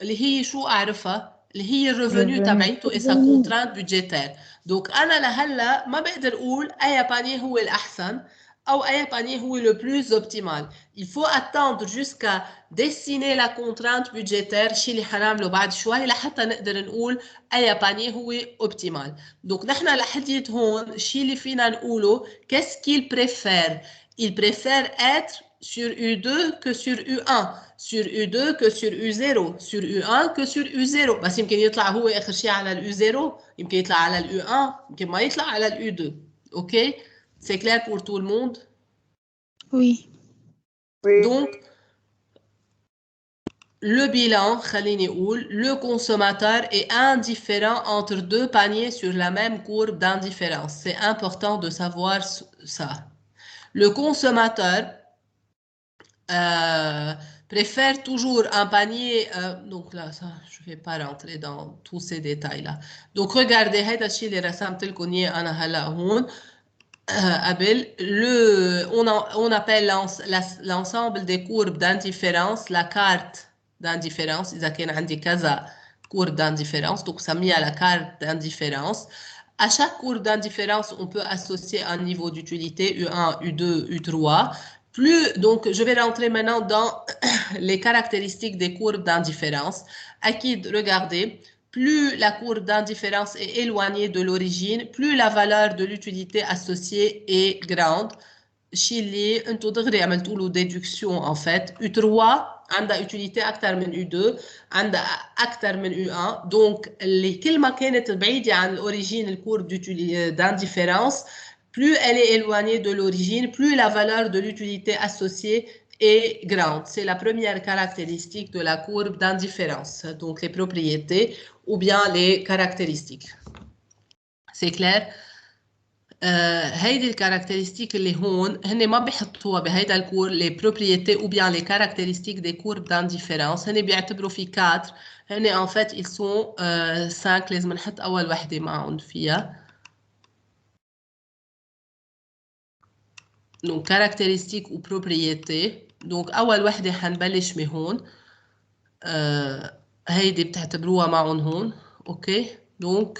اللي هي شو أعرفها اللي هي الريفينيو تبعيته et sa contrainte budgétaire. Donc أنا لهلا ما بقدر أقول أي بانيه هو الأحسن أو أي panier هو le plus optimal. Il faut attendre jusqu'à dessiner la contrainte budgétaire شيء اللي حنعمله بعد شوي لحتى نقدر نقول أي panier هو optimal. Donc نحن لحديت هون الشيء اللي فينا نقوله qu'est-ce qu'il préfère? Il préfère être sur U2 que sur U1, sur U2 que sur U0, sur U1 que sur U0. بس يمكن يطلع هو آخر شيء على ال U0, يمكن يطلع على ال U1, يمكن ما يطلع على ال U2. OK? C'est clair pour tout le monde? Oui. Oui. Donc, le bilan, le consommateur est indifférent entre deux paniers sur la même courbe d'indifférence. C'est important de savoir ça. Le consommateur préfère toujours un panier. Donc là, ça, je ne vais pas rentrer dans tous ces détails-là. Donc regardez, هذا الشيء اللي رسمت لكم إياه أنا هلا هون. On appelle l'ensemble des courbes d'indifférence la carte d'indifférence. إذا كان عندي كذا courbe d'indifférence, donc ça met à la carte d'indifférence. À chaque courbe d'indifférence, on peut associer un niveau d'utilité U1, U2, U3. Donc, je vais rentrer maintenant dans les caractéristiques des courbes d'indifférence. Regardez, plus la courbe d'indifférence est éloignée de l'origine, plus la valeur de l'utilité associée est grande. Chili, انتو دغري عملتوا له déduction en fait. U3 عندها utilité أكثر من U2 عندها أكثر من U1. Donc, كل ما كانت بعيدة عن l'origine الcourbe d'indifférence, plus elle est éloignée de l'origine, plus la valeur de l'utilité associée est grande. C'est la première caractéristique de la courbe d'indifférence. Donc, les propriétés ou bien les caractéristiques. C'est clair? هيدي الكاركترستيك اللي هون هن ما بيحطوها بهيدا الكور les propriétés ou bien les caractéristiques des courbes d'indifférence هن بيعتبروا في 4 هن en fait ils sont 5 لازم نحط أول وحدة معهم فيها. Donc caractéristiques ou propriétés. Donc أول وحدة حنبلش من هون هيدي بتعتبروها معهم هون. OK. Donc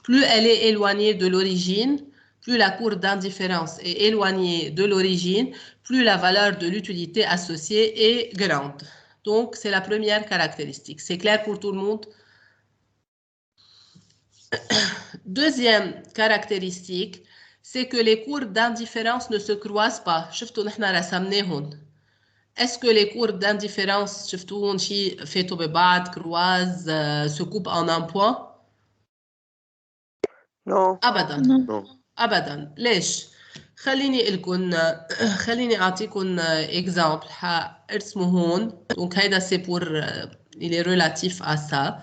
plus elle est éloignée de l'origine, plus la courbe d'indifférence est éloignée de l'origine, plus la valeur de l'utilité associée est grande. Donc, c'est la première caractéristique. C'est clair pour tout le monde? Deuxième caractéristique, c'est que les courbes d'indifférence ne se croisent pas. شفتوا نحن رسمناهم. Est-ce que les courbes d'indifférence, شفتوهم شيء فاتوا ببعض, croisent, se coupent en un point? Non. أبداً. Non. ابدا ليش خليني اعطيكم اكزامبل ارسموا هون دونك هيدا سي بور il est relatif à ça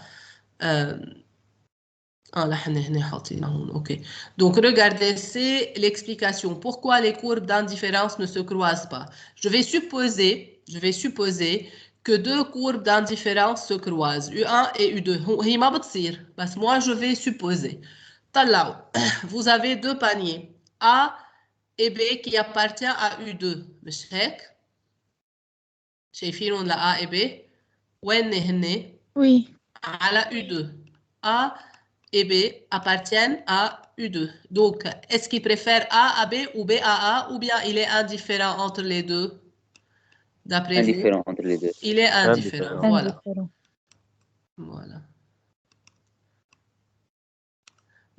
là هنا حاطينها هون OK donc regardez c'est l'explication pourquoi les courbes d'indifférence ne se croisent pas. Je vais supposer que deux courbes d'indifférence se croisent U1 et U2 هي ما بتصير بس moi je vais supposer. طلعوا vous avez deux paniers A et B qui appartient à U2 مش هيك؟ شايفينهم ل A et B؟ وين هن؟ Oui. على U2 A et B appartiennent à U2 donc est-ce qu'il préfère A à B ou B à A ou bien il est indifférent entre les deux d'après vous? Indifférent entre les deux. Il est indifférent. Voilà.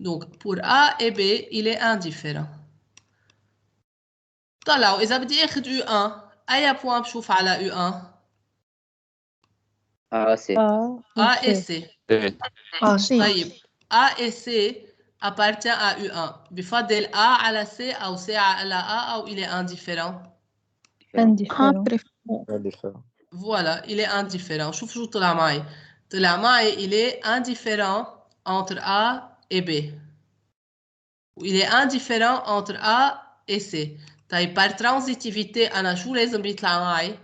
Donc, pour A et B, il est indifférent. طلعوا إذا بدي أخذ U1 أي point بشوف على U1 A, C. A et C. C. طيب A et C appartient à U1 بفضل A على C أو C على A أو il est indifférent. Indifférent. Voilà, il est indifférent. شوف شو طلع معي. طلع معي il est indifférent entre A et B. Il est indifférent entre A et C. طيب par transitivité أنا شو لازم يطلع معي؟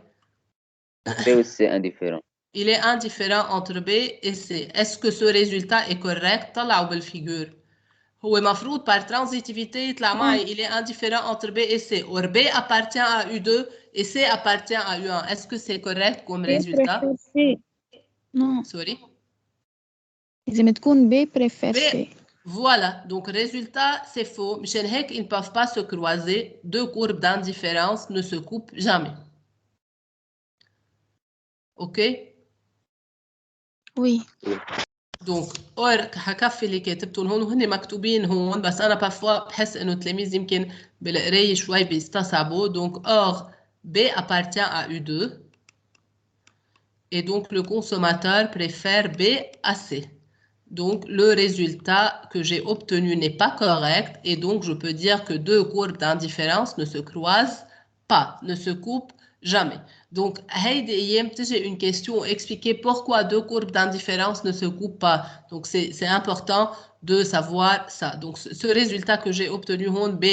B aussi indifférent. Il est indifférent entre B et C. Est-ce que ce résultat est correct? طلعوا بالفيجور. هو مفروض par transitivité يطلع معي il est indifférent entre B et C. Or B appartient à U2 et C appartient à U1. Est-ce que c'est correct comme résultat? Non. Sorry. لازم تكون B préfère C. Voilà, donc résultat, c'est faux. Michel Heck, ils ne peuvent pas se croiser. Deux courbes d'indifférence ne se coupent jamais. OK? Oui. Donc, حكفي اللي كاتبتهم هون وهن مكتوبين هون بس أنا parfois بحس إنه التلاميذ يمكن بالقراية شوي بيستصعبوا. Donc, or, B appartient à U2 et donc le consommateur préfère B à C. Donc, le résultat que j'ai obtenu n'est pas correct et donc je peux dire que deux courbes d'indifférence ne se croisent pas, ne se coupent Jamais. Donc, il y a une question, expliquer pourquoi deux courbes d'indifférence ne se coupent pas. Donc, c'est important de savoir ça. Donc, ce résultat que j'ai obtenu, B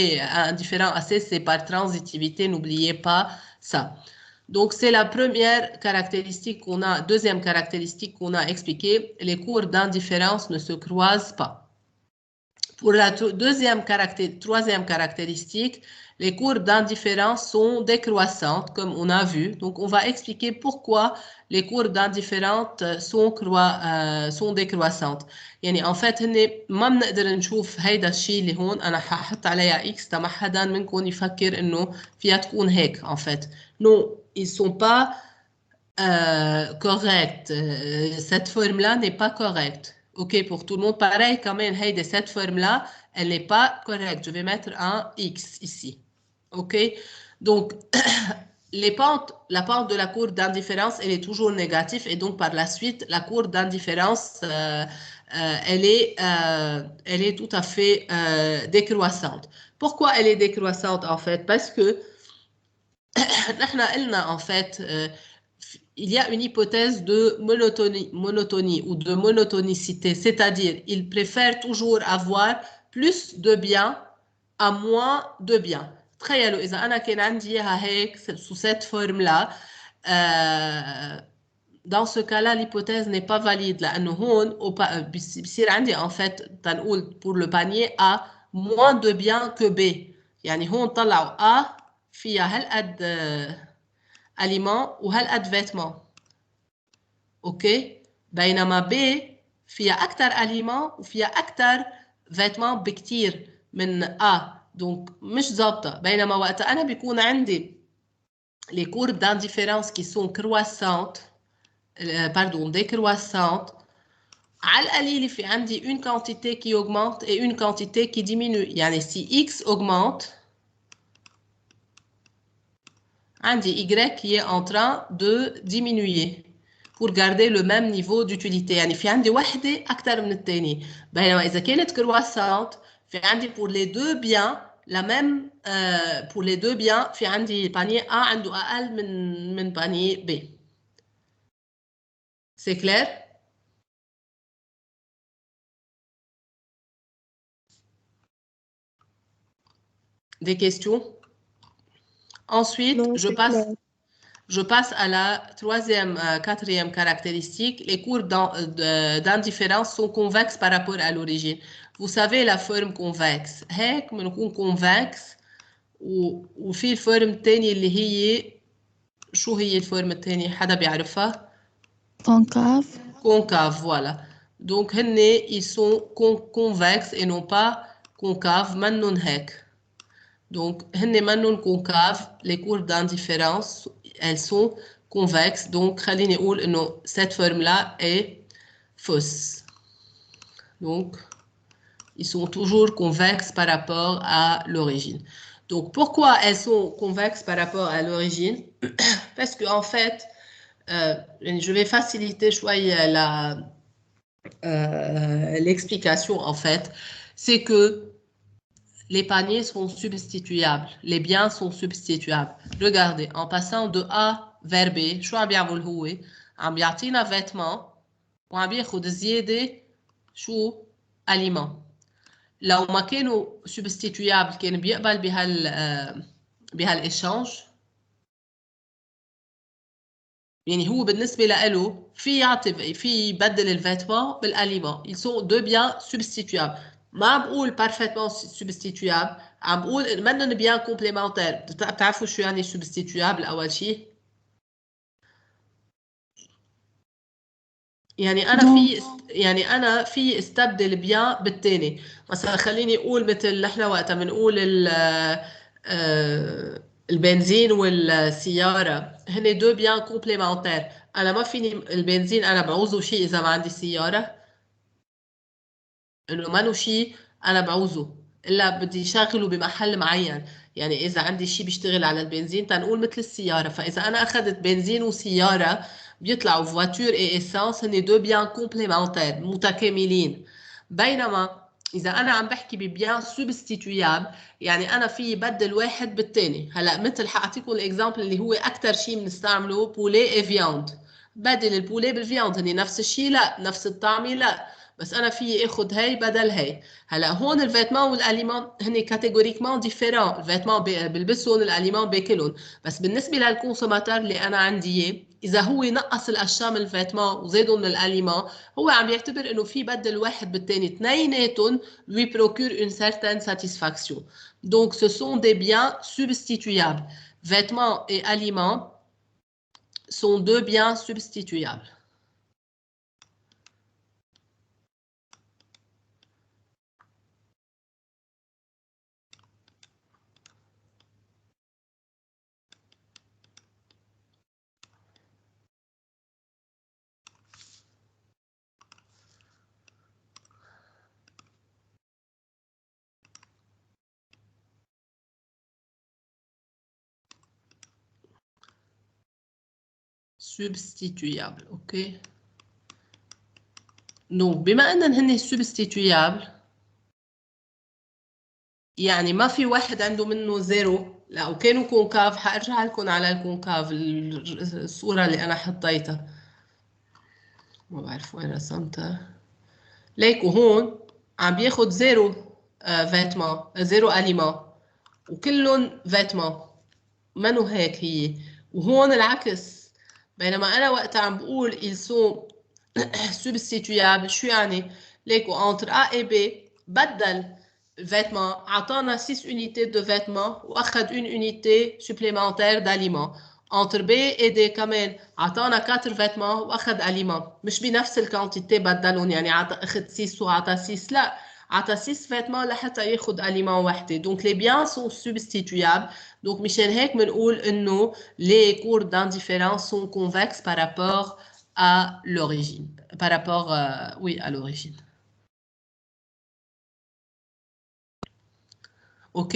indifférent à C, c'est par transitivité, n'oubliez pas ça. Donc, c'est la première caractéristique qu'on a, deuxième caractéristique qu'on a expliquée, les courbes d'indifférence ne se croisent pas. Pour la troisième caractéristique, les courbes d'indifférence sont décroissantes, comme on a vu. Donc, on va expliquer pourquoi les courbes d'indifférence sont décroissantes. يعني en fait ما بنقدر نشوف هيدا الشيء اللي هون أنا ححط عليها X تما حدا منكم يفكر إنه فيها تكون هيك en fait. Non, ils sont pas corrects. Cette forme-là n'est pas correcte. OK, pour tout le monde, pareil, quand même, hey, de cette forme-là, elle n'est pas correcte. Je vais mettre un X ici. OK, donc, la pente de la courbe d'indifférence, elle est toujours négative et donc, par la suite, la courbe d'indifférence, elle est tout à fait décroissante. Pourquoi elle est décroissante, en fait? Parce que, en fait, il y a une hypothèse de monotonie ou de monotonicité, c'est-à-dire il préfère toujours avoir plus de biens à moins de biens. تخيلوا إذا أنا كان عندي إياها هيك sous cette forme-là, dans ce cas-là, l'hypothèse n'est pas valide لأنه هون بيصير عندي en fait تنقول pour le panier A moins de biens que B. يعني هون طلعوا A فيها هالقد aliments وهالقد vêtements. OK؟ بينما B فيها أكثر aliments وفيها أكثر vêtements بكتير من A. Donc مش ظابطة. بينما وقت أنا بيكون عندي les courbes d'indifférence qui sont croissantes, décroissantes, على القليل في عندي une quantité qui augmente et une quantité qui diminue. يعني si X augmente, عندي Y qui est en train de diminuer pour garder le même niveau d'utilité. يعني في عندي وحدة أكثر من الثانية. بينما إذا كانت croissante, في عندي pour les deux biens la même pour les deux biens في عندي panier A عنده أقل من panier B. C'est clair? Des questions? Ensuite, Non, je passe à la quatrième caractéristique. Les courbes d'indifférence sont convexes par rapport à l'origine. Vous savez la forme convexe. هيك بنكون convexe وفي الفورم الثانية اللي هي شو هي الفورم الثانية؟ حدا بيعرفها؟ Concave. Concave, voilà. Donc ils sont convexes et non pas concaves. منن هيك. Donc, les courbes d'indifférence, elles sont convexes. Donc, cette forme-là est fausse. Donc, ils sont toujours convexes par rapport à l'origine. Donc, pourquoi elles sont convexes par rapport à l'origine? Parce qu'en fait, je vais faciliter l'explication, en fait. C'est que les paniers sont substituables. Les biens sont substituables. Regardez, en passant de A vers B, شو عم بيعمل هو؟ عم بيعطينا vêtements وعم بياخد زيادة شو؟ aliments. لو ما كانوا substituables كان بيقبل بهالإشانج. يعني هو بالنسبة له في يبدل الفيتمون بالاليمون. Ils sont deux biens substituables. ما عم بقول parfaitement substituable، عم بقول منن بيان كومبليمونتير. بتعرفوا شو يعني substituable أول شيء؟ يعني أنا في استبدل بيان بالتاني. مثلا خليني أقول مثل نحن وقتها بنقول البنزين والسيارة هن دو بيان كومبليمونتير. أنا ما فيني البنزين أنا بعوزه شيء إذا ما عندي سيارة. إنه ما شيء أنا بعوزه إلا بدي شغله بمحل معين. يعني إذا عندي شيء بيشتغل على البنزين تنقول مثل السيارة. فإذا أنا أخذت بنزين وسيارة بيطلعوا voiture et essence هن دو بيان كومبليمونتير متكاملين. بينما إذا أنا عم بحكي ببيان سوبستيتويابل يعني أنا في بدل واحد بالتاني. هلا مثل حأعطيكم الإكزامبل اللي هو أكثر شيء بنستعمله بولي إي فياند. بدل البولي بالفياند هني نفس الشيء؟ لا. نفس الطعمة؟ لا. بس أنا في آخذ هي بدل هي. هلا هون الفيتمان والأليمان هني كاتيجوريكمون ديفيرون. الفيتمان بلبسهم، الأليمان باكلهم. بس بالنسبة للكونسوماتور اللي أنا عندي إياه، إذا هو نقص الأشياء من الفيتمان وزادهم من الأليمان، هو عم يعتبر إنه في بدل واحد بالتاني اثنيناتهم lui procure une certaine satisfaction. Donc, ce sont des biens substituables. Vêtements et aliments sont deux biens substituables. Substituables, ok. Donc, بما أنهم هن substituables يعني ما في واحد عنده منه زيرو. لا، وكانوا كونكاف. حأرجع لكم على الكونكاف الصورة اللي أنا حطيتها. ما بعرف وين رسمتها. ليكوا هون عم بياخد زيرو فيتمان، زيرو أليمان، وكلهم فيتمان. منو هيك هي؟ وهون العكس. بينما أنا وقت عم بقول ils sont substituables، شو يعني؟ ليكوا entre A et B بدل vêtements عطانا 6 unités de vêtements واخد une unité supplémentaire d'aliments. entre B et D كمان عطانا 4 vêtements واخد aliments. مش بنفس الكانتيتي بدلون، يعني اخد 6 وعطا 6، لا، عطا 6 vêtements لحتى ياخد aliment وحده. donc les biens sont substituables. donc مشان هيك بنقول انه les courbes d'indifférence sont convexes par rapport à l'origine. Par rapport, oui, à l'origine. OK?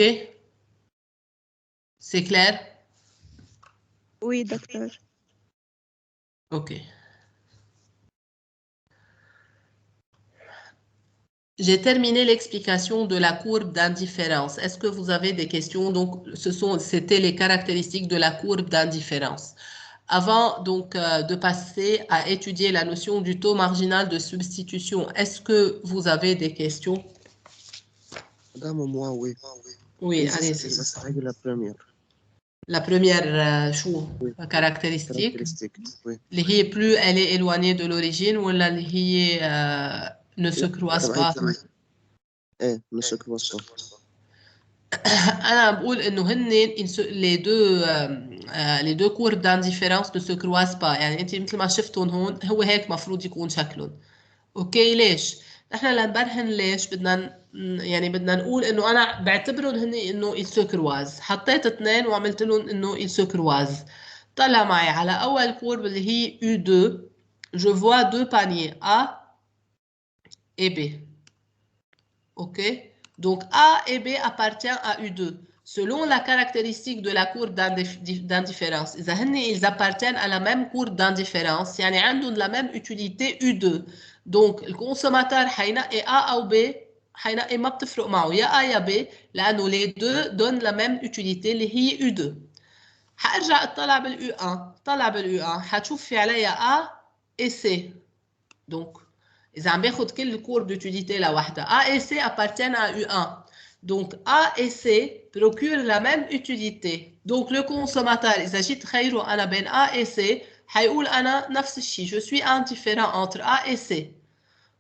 C'est clair? Oui, docteur. OK. J'ai terminé l'explication de la courbe d'indifférence. Est-ce que vous avez des questions? Donc, c'était les caractéristiques de la courbe d'indifférence. Avant donc de passer à étudier la notion du taux marginal de substitution, est-ce que vous avez des questions? Madame, moi, oui. Oui, allez-y. La première, oui. la caractéristique, oui. اللي هي plus elle est éloignée de l'origine ولا اللي هي ne se croise pas. ايه ne se croise pas. أنا بقول إنه هن les deux courbes d'indifférence ne se croisent pas. يعني أنت مثل ما شفتون هون هو هيك مفروض يكون شكلهم. أوكي، ليش؟ نحن لنبرهن ليش بدنا نقول إنه أنا بعتبرهم هن إنه ils se croisent. حطيت اثنين وعملت لهم إنه ils se croisent. طلع معي على أول كورب اللي هي U2. je vois deux paniers A et B. OK? Donc A et B appartiennent à U2. Selon la caractéristique de la courbe d'indifférence, ils appartiennent à la même courbe d'indifférence, يعني عندهم la même utilité U2. Donc le consommateur حينقي A أو B، حينقي ما بتفرق معه يا A يا B، لأنه les deux donnent la même utilité اللي هي U2. حأرجع اطلع بالU1. طلع بالU1 حتشوف في عليها A et C. Donc إذا عم باخد كل الكورب d'utilité لوحدها، A et C appartiennent à U1. Donc A et C procurent la même utilité. Donc le consommateur إذا جيت خيره أنا بين A et C حيقول أنا نفس الشيء. Je suis indifférent entre A et C.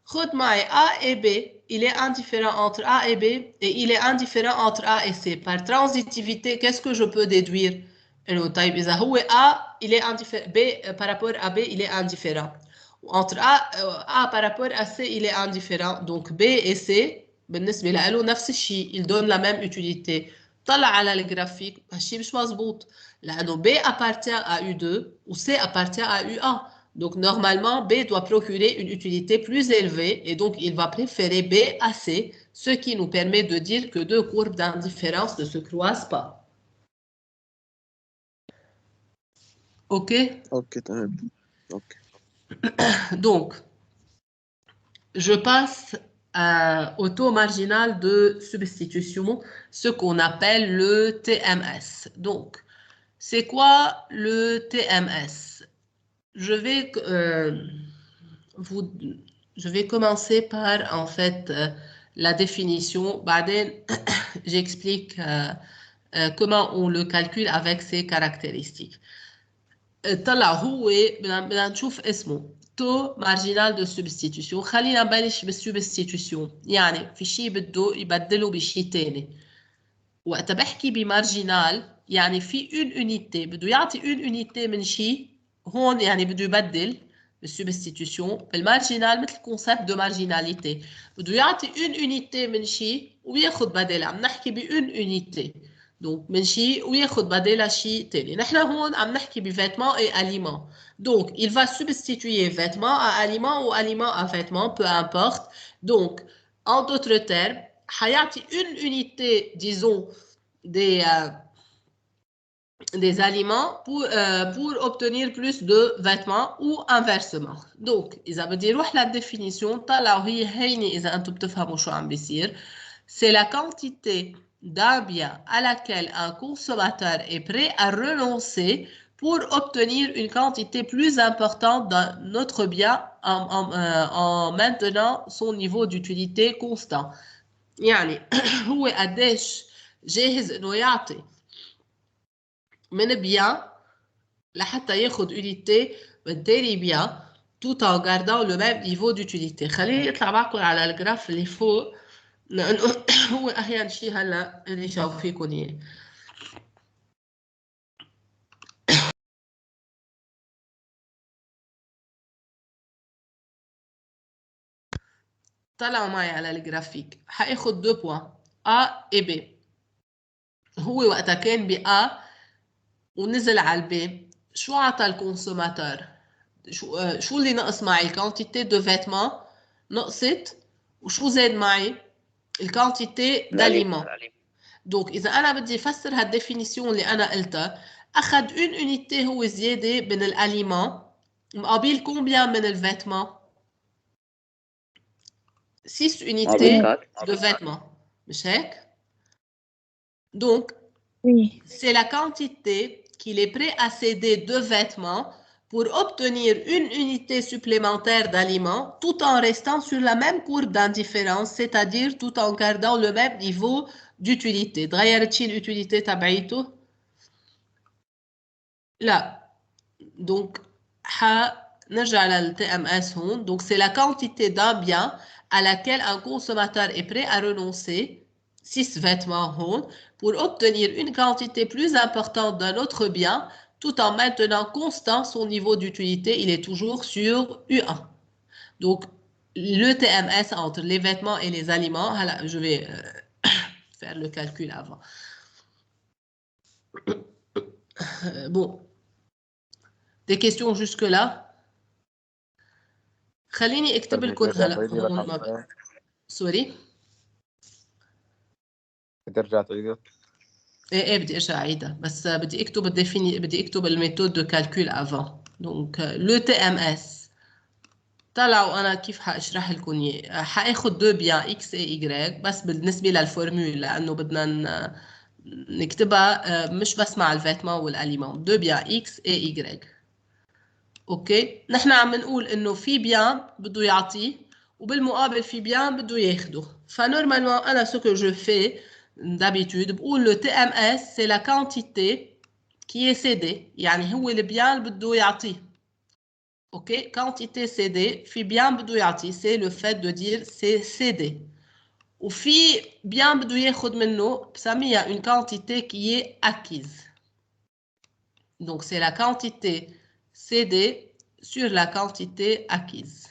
خد معي A et B. Il est indifférent entre A et B et il est indifférent entre A et C. Par transitivité, qu'est-ce que je peux déduire? طيب إذا هو A il est indifférent، B par rapport à B il est indifférent. Entre A par rapport à C, il est indifférent. Donc B et C, بالنسبة له نفس الشيء. Ils donnent la même utilité. طلع على الجرافيك هالشيء مش مزبوط. لأنه B appartient à U2 ou C appartient à U1. Donc normalement, B doit procurer une utilité plus élevée et donc il va préférer B à C, ce qui nous permet de dire que deux courbes d'indifférence ne se croisent pas. OK? OK, تمام. OK. Donc, je passe au taux marginal de substitution, ce qu'on appelle le TMS. Donc, c'est quoi le TMS? Je vais commencer par, en fait, la définition. Baden, j'explique comment on le calcule avec ses caractéristiques. طلع هو بدنا نشوف اسمه taux marginal de substitution. خلينا نبلش بالسubstitution، يعني في شيء بده يبدله بشيء ثاني. وقت بحكي بمارجينال يعني في une unité بده يعطي une unité من شيء، هون يعني بده يبدل السubstitution. المارجينال مثل كونسيبت دو مارجيناليتي، بده يعطي une unité من شيء وياخذ بدلها. عم نحكي ب une unité donc من شيء وياخذ بدلها شيء ثاني. نحن هون عم نحكي بvêtements et aliments. Donc il va substituer vêtements à aliments ou aliments à vêtements, peu importe. Donc en d'autres termes, حيعطي une unité, disons, des aliments pour obtenir plus de vêtements ou inversement. Donc, إذا بدي أروح للديفينيسيون طلعوا هي هيني إذا أنتم بتفهموا شو عم بيصير. C'est la quantité d'un bien à laquelle un consommateur est prêt à renoncer pour obtenir une quantité plus importante d'un autre bien en maintenant son niveau d'utilité constant. يعني هو قديش جاهز إنه يعطي من بيان لحتى ياخد unité من تاني بيان tout en gardant le même niveau d'utilité. خليني اطلع معكم على الجراف اللي فوق لانه هو احيانا شيء هلا اللي شايف فيكم اياه. طلعوا معي على الجرافيك. حاخد 2 بوان A et B. هو وقتها كان ب A ونزل على البي، شو عطى الكونسوماتور؟ شو اللي نقص معي؟ الكانتيتي دو فيتمون نقصت، وشو زاد معي؟ الكانتيتي داليمون. دونك اذا انا بدي افسر هالديفينيسيون اللي انا قلتها، اخذ اون يونيتي هو زياده من الاليمون مقابل كومبيان من الفيتمون؟ 6 unités de vêtements. مش هيك؟ Donc, Oui. c'est la quantité qu'il est prêt à céder de vêtements pour obtenir une unité supplémentaire d'aliments tout en restant sur la même courbe d'indifférence, c'est-à-dire tout en gardant le même niveau d'utilité. تغيرت شي l'utilité تبعيته؟ لا. Donc, نرجع لل TMS هون. Donc, c'est la quantité d'un bien à laquelle un consommateur est prêt à renoncer, 6 vêtements هون, pour obtenir une quantité plus importante d'un autre bien, tout en maintenant constant son niveau d'utilité. Il est toujours sur U1. Donc, le TMS entre les vêtements et les aliments, je vais faire le calcul avant. Bon. Des questions jusque-là? خليني اكتب لكم هلا هون. سوري. ترجع تعيدها؟ ايه بدي ارجع اعيدها، بس بدي اكتب بدي اكتب الميثود دو كالكول افون. دونك لو تي ام اس طلعوا انا كيف حاشرح لكم اياه. حاخذ 2 بيان اكس اي ايغريك بس بالنسبه للفورمول، لانه بدنا نكتبها مش بس مع الفيتمون والاليمون. 2 بيان اكس اي ايغريك. اوكي، نحن عم نقول انه في بيان بده يعطيه وبالمقابل في بيان بده ياخده. فنورمالمون انا سو كو جو في d'habitude بقول le TMS c'est la quantité qui est cédée، يعني هو البيان اللي بده يعطيه. اوكي، quantité cédée في بيان بده يعطيه، c'est le fait de dire c'est cédé. وفي بيان بده ياخد منه بسميها une quantité qui est acquise. Donc c'est la quantité cédée sur la quantité acquise.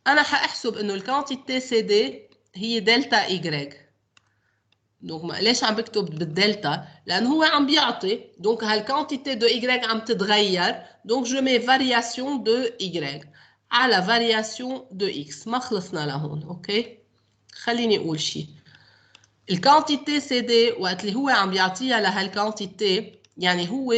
أنا حأحسب إنه الكانتيتي سيدي هي دلتا إيغريك. دونك ليش عم بكتب بالدلتا؟ لأنه هو عم بيعطي، دونك هالكانتيتي دو إيغريك عم تتغير، دونك جو مي فارياسيون دو إيغريك على فارياسيون دو إكس. ما خلصنا لهون، أوكي؟ خليني أقول شيء. الكانتيتي سيدي وقت اللي هو عم بيعطيها لهالكانتيتي، يعني هو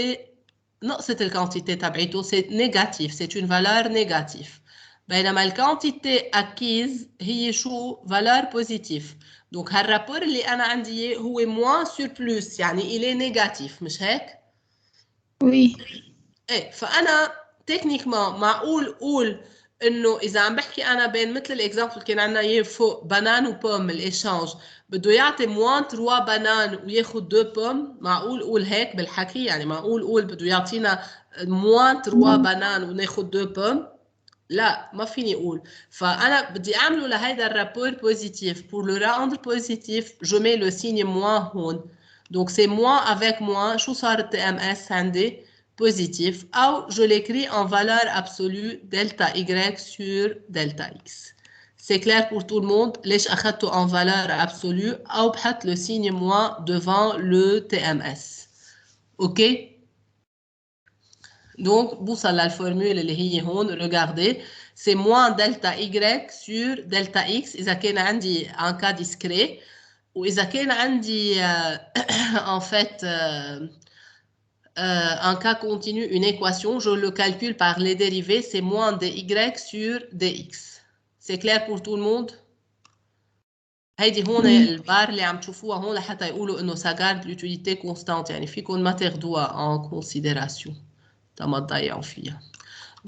نقصت الكانتيتي تبعيته، سي نيجاتيف، سي اون فالور نيجاتيف. بينما الكونتيتي acquise هي شو valeur positive. donc هالرابور اللي أنا عندي هو moins sur plus يعني il est négatif مش هيك؟ Oui. ايه فأنا تكنيكمان معقول قول إنه إذا عم بحكي أنا بين مثل الإكزامبل كان عندنا إياه فوق بنان وبوم الإيشانج بده يعطي موان 3 بنان وياخد 2 بوم معقول قول هيك بالحكي يعني معقول قول بده يعطينا موان 3 بنان وناخد 2 بوم لا ما فيني اقول فانا بدي اعمله لهيدا الرابور بوزيتيف pour le rendre positif je mets le signe moins هون donc c'est moins avec moins شو صار التي ام اس عندي positif ou je l'écris en valeur absolue delta y sur delta x c'est clair pour tout le monde ليش اخذته en valeur absolue او بحط le signe moins devant le TMS ok. Donc, بوصل للفورمule اللي هي هون regardez c'est moins delta y sur delta x إذا كان عندي un cas discret وإذا كان عندي en fait un cas continu une équation je le calcule par les dérivés c'est moins dy sur dx c'est clair pour tout le monde. هيدي هون البار اللي عم تشوفوها هون لحتى يقولوا إنه ça garde l'utilité constante يعني فيكم ما تاخدوها en considération.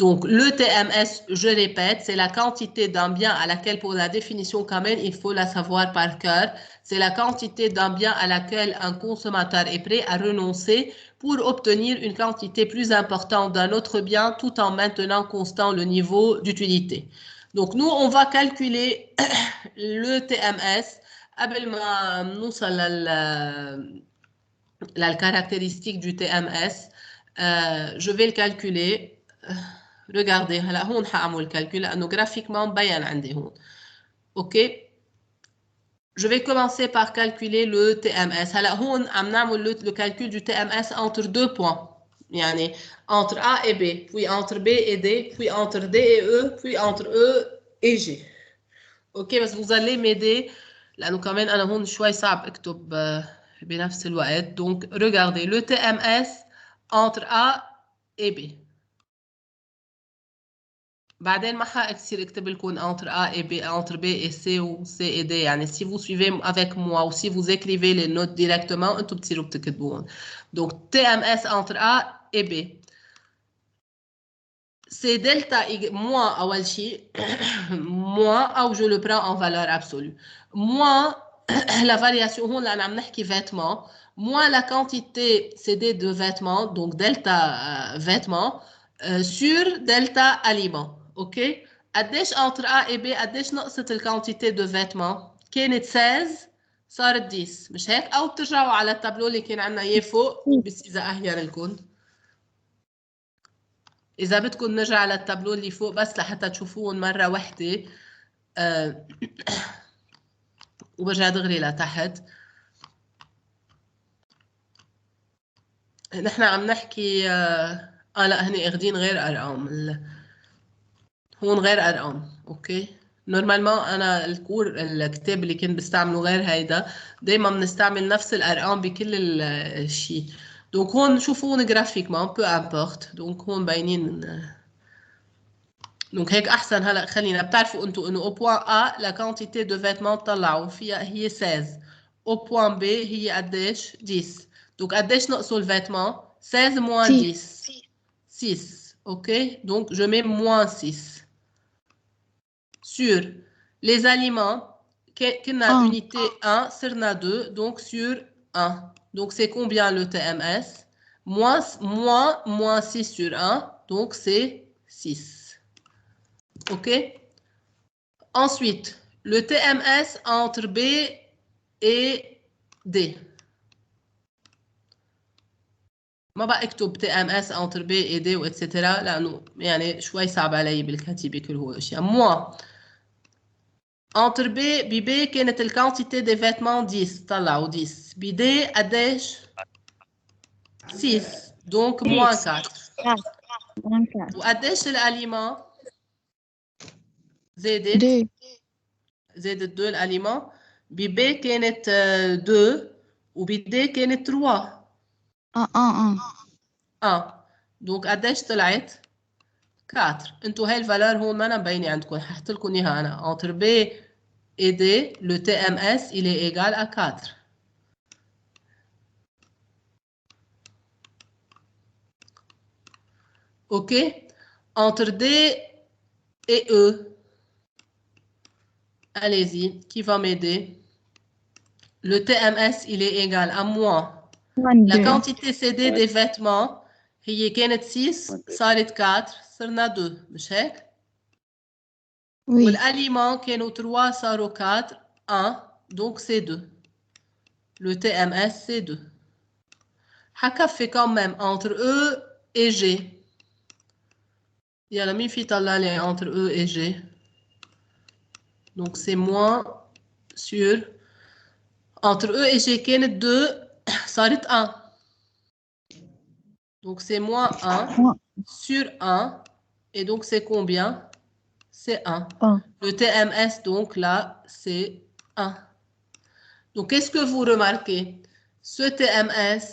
Donc, le TMS, je répète, c'est la quantité d'un bien à laquelle, pour la définition quand même, il faut la savoir par cœur. C'est la quantité d'un bien à laquelle un consommateur est prêt à renoncer pour obtenir une quantité plus importante d'un autre bien tout en maintenant constant le niveau d'utilité. Donc, nous, on va calculer le TMS قبل ما نوصل للcaractéristique du TMS. Je vais le calculer. Regardez, هلا هون حاعمل الكالكول لأنه graphiquement مبين عندي هون. OK. Je vais commencer par calculer le TMS. هلا هون عم نعمل le calcul du TMS entre deux points. يعني entre A et B, puis entre B et D, puis entre D et E, puis entre E et G. OK, بس vous allez m'aider لأنه كمان أنا هون شوي صعب أكتب بنفس الوقت. Donc regardez le TMS entre A et B. بعدين ما حاكثر اكتب لكم entre A et B, entre B et C ou C et D. يعني si vous suivez avec moi ou si vous écrivez les notes directement, انتم بتصيروا بتكتبون. Donc TMS entre A et B. C'est delta Y moins أول شيء moins أو je le prends en valeur absolue. Moins la variation هون لأن عم نحكي vêtements. Moins la quantité CD de vêtements, donc delta vêtements, sur delta aliments. OK? قديش entre A et B قديش نقصت الكونتيتي de vêtements؟ كانت 16 صارت 10 مش هيك؟ أو بترجعوا على التابلو اللي كان عندنا إياه فوق بس إذا أهين لكم. إذا بدكم نرجع على التابلو اللي فوق بس لحتى تشوفوهم مرة واحدة وبرجع دغري لتحت. نحن عم نحكي لا هني اخذين غير ارقام هون غير ارقام. اوكي نورمالمون انا الكتاب اللي كنت بستعمله غير هيدا دايما بنستعمل نفس الارقام بكل الشيء. دونك هون شوفون جرافيكمون بو امبورت. دونك هون باينين دونك هيك احسن. هلا خلينا بتعرفوا انتم انه او بوان ا لا كونتيتي دو فيتمون طلعوا فيها هي 16 او بوان بي هي قديش 10. Donc, قديش نقصوا الفيتمون 16 moins 10 6. OK? Donc, je mets moins 6. Sur les aliments, كنا unité 1, صرنا 2, donc sur 1. Donc, c'est combien le TMS? Moins 6 sur 1, donc c'est 6. OK? Ensuite, le TMS entre B et D. ما بقى اكتب TMS entre B et D و etc. لأنه يعني شوي صعب علي بالكتيبة كل هو الأشياء. Moi, entre B كانت الكونتيتي دي فيتمون 10 طلعوا 10. B D قديش؟ 6. donc moins 4. وقديش الأليمون؟ زادت 2 الأليمون. B كانت 2 و B D كانت 3. Donc قديش طلعت؟ 4. انتوا هاي الفالور هون ما مبينه عندكم، ححط لكم اياها انا. Entre B et D, le TMS il est égal à 4. OK? Entre D et E, allez-y, qui va m'aider? Le TMS il est égal à moins la quantité CD des vêtements هي كانت 6 صارت 4 صرنا 2 مش هيك؟ Oui. والاليمents كانوا 3 صاروا 4 1 donc c'est 2. Le TMS c'est 2. حكفي quand même entre E et G. يلا مين في طلع لي entre E et G? Donc c'est moins sur entre E et G كانت 2 صارت 1. Donc c'est moins 1 sur 1 et donc c'est combien? C'est 1. Le TMS, donc là, c'est 1. Donc, qu'est-ce que vous remarquez? Ce TMS,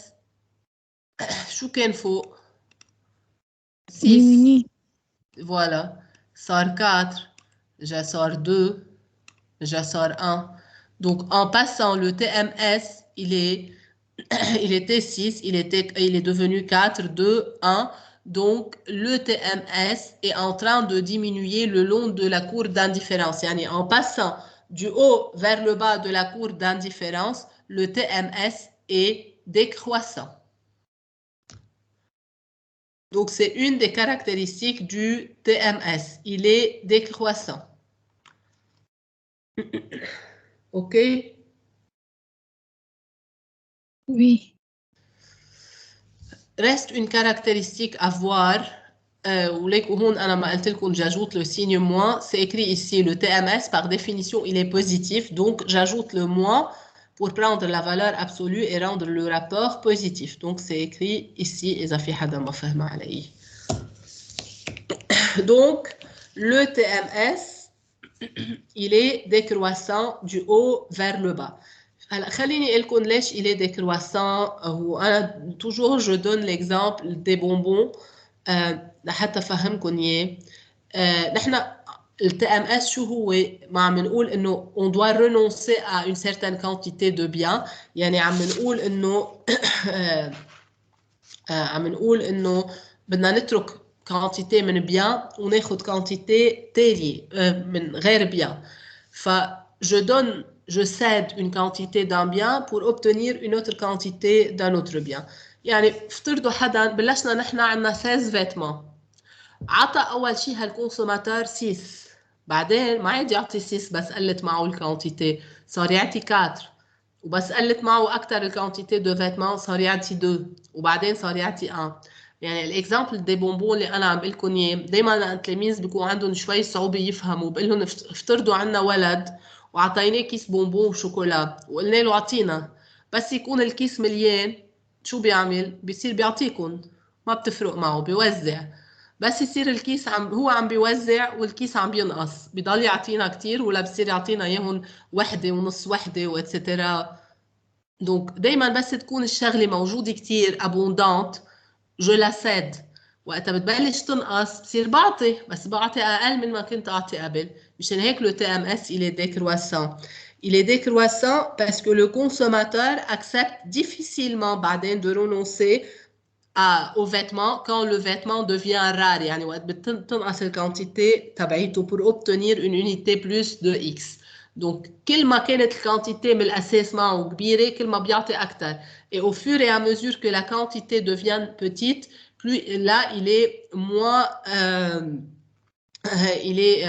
شو كان فوق؟ 6. Voilà. Sort 4. Déjà sort 2. Déjà sort 1. Donc, en passant, le TMS, il était 6. Il est devenu 4, 2, 1. Donc, le TMS est en train de diminuer le long de la courbe d'indifférence. Yani, en passant du haut vers le bas de la courbe d'indifférence, le TMS est décroissant. Donc, c'est une des caractéristiques du TMS. Il est décroissant. OK? Oui. Reste une caractéristique à voir. J'ajoute le signe moins. C'est écrit ici, le TMS, par définition, il est positif. Donc, j'ajoute le moins pour prendre la valeur absolue et rendre le rapport positif. Donc, c'est écrit ici. Donc, le TMS, il est décroissant du haut vers le bas. Alors, خليني لكم ليش il est décroissant. Toujours je donne l'exemple des bonbons لحتى افهمكم اياه. نحن le TMS شو هو؟ ما عم نقول انه on doit renoncer à une certaine quantité de biens. يعني عم نقول انه بدنا نترك quantité من بيان وناخذ quantité تالية من غير بيان. Je cède une quantité d'un bien pour obtenir une autre quantité d'un autre bien. يعني افترضوا حدا بلشنا نحن عندنا 16 vêtements. عطى أول شيء هالكونسوماتور 6. بعدين ما عاد يعطي 6 بس قلت معه الكونتيتي صار يعطي 4. وبس قلت معه أكثر الكونتيتي دو vêtements صار يعطي 2. وبعدين صار يعطي 1. يعني الاكزامبل دي بونبون اللي انا عم بقول لكم اياه دائما التلاميذ بيكون عندهم شوي صعوبه يفهموا. بقول لهم افترضوا عندنا ولد وعطيناه كيس بونبون وشوكولا وقلنا له اعطينا، بس يكون الكيس مليان شو بيعمل؟ بيصير بيعطيكم، ما بتفرق معه، بيوزع. بس يصير الكيس هو عم بيوزع والكيس عم بينقص، بضل يعطينا كتير ولا بصير يعطينا اياهم وحده ونص وحده واتسترا. دونك دائما بس تكون الشغله موجوده كتير abondante je la cède. وقتها بتبلش تنقص بصير بعطي، بس بعطي اقل من ما كنت اعطي قبل. مشان هيك le TMS il est décroissant. Il est décroissant parce que le consommateur accepte difficilement بعدين de renoncer aux vêtements quand le vêtement devient rare. يعني وقت بتنقص الكونتيتي تبعيته pour obtenir une unité plus de X. Donc كل ما كانت الكونتيتي من الاساس معه كبيره كل ما بيعطي اكثر. Et au fur et à mesure que la quantité devient petite, plus là il est moins il est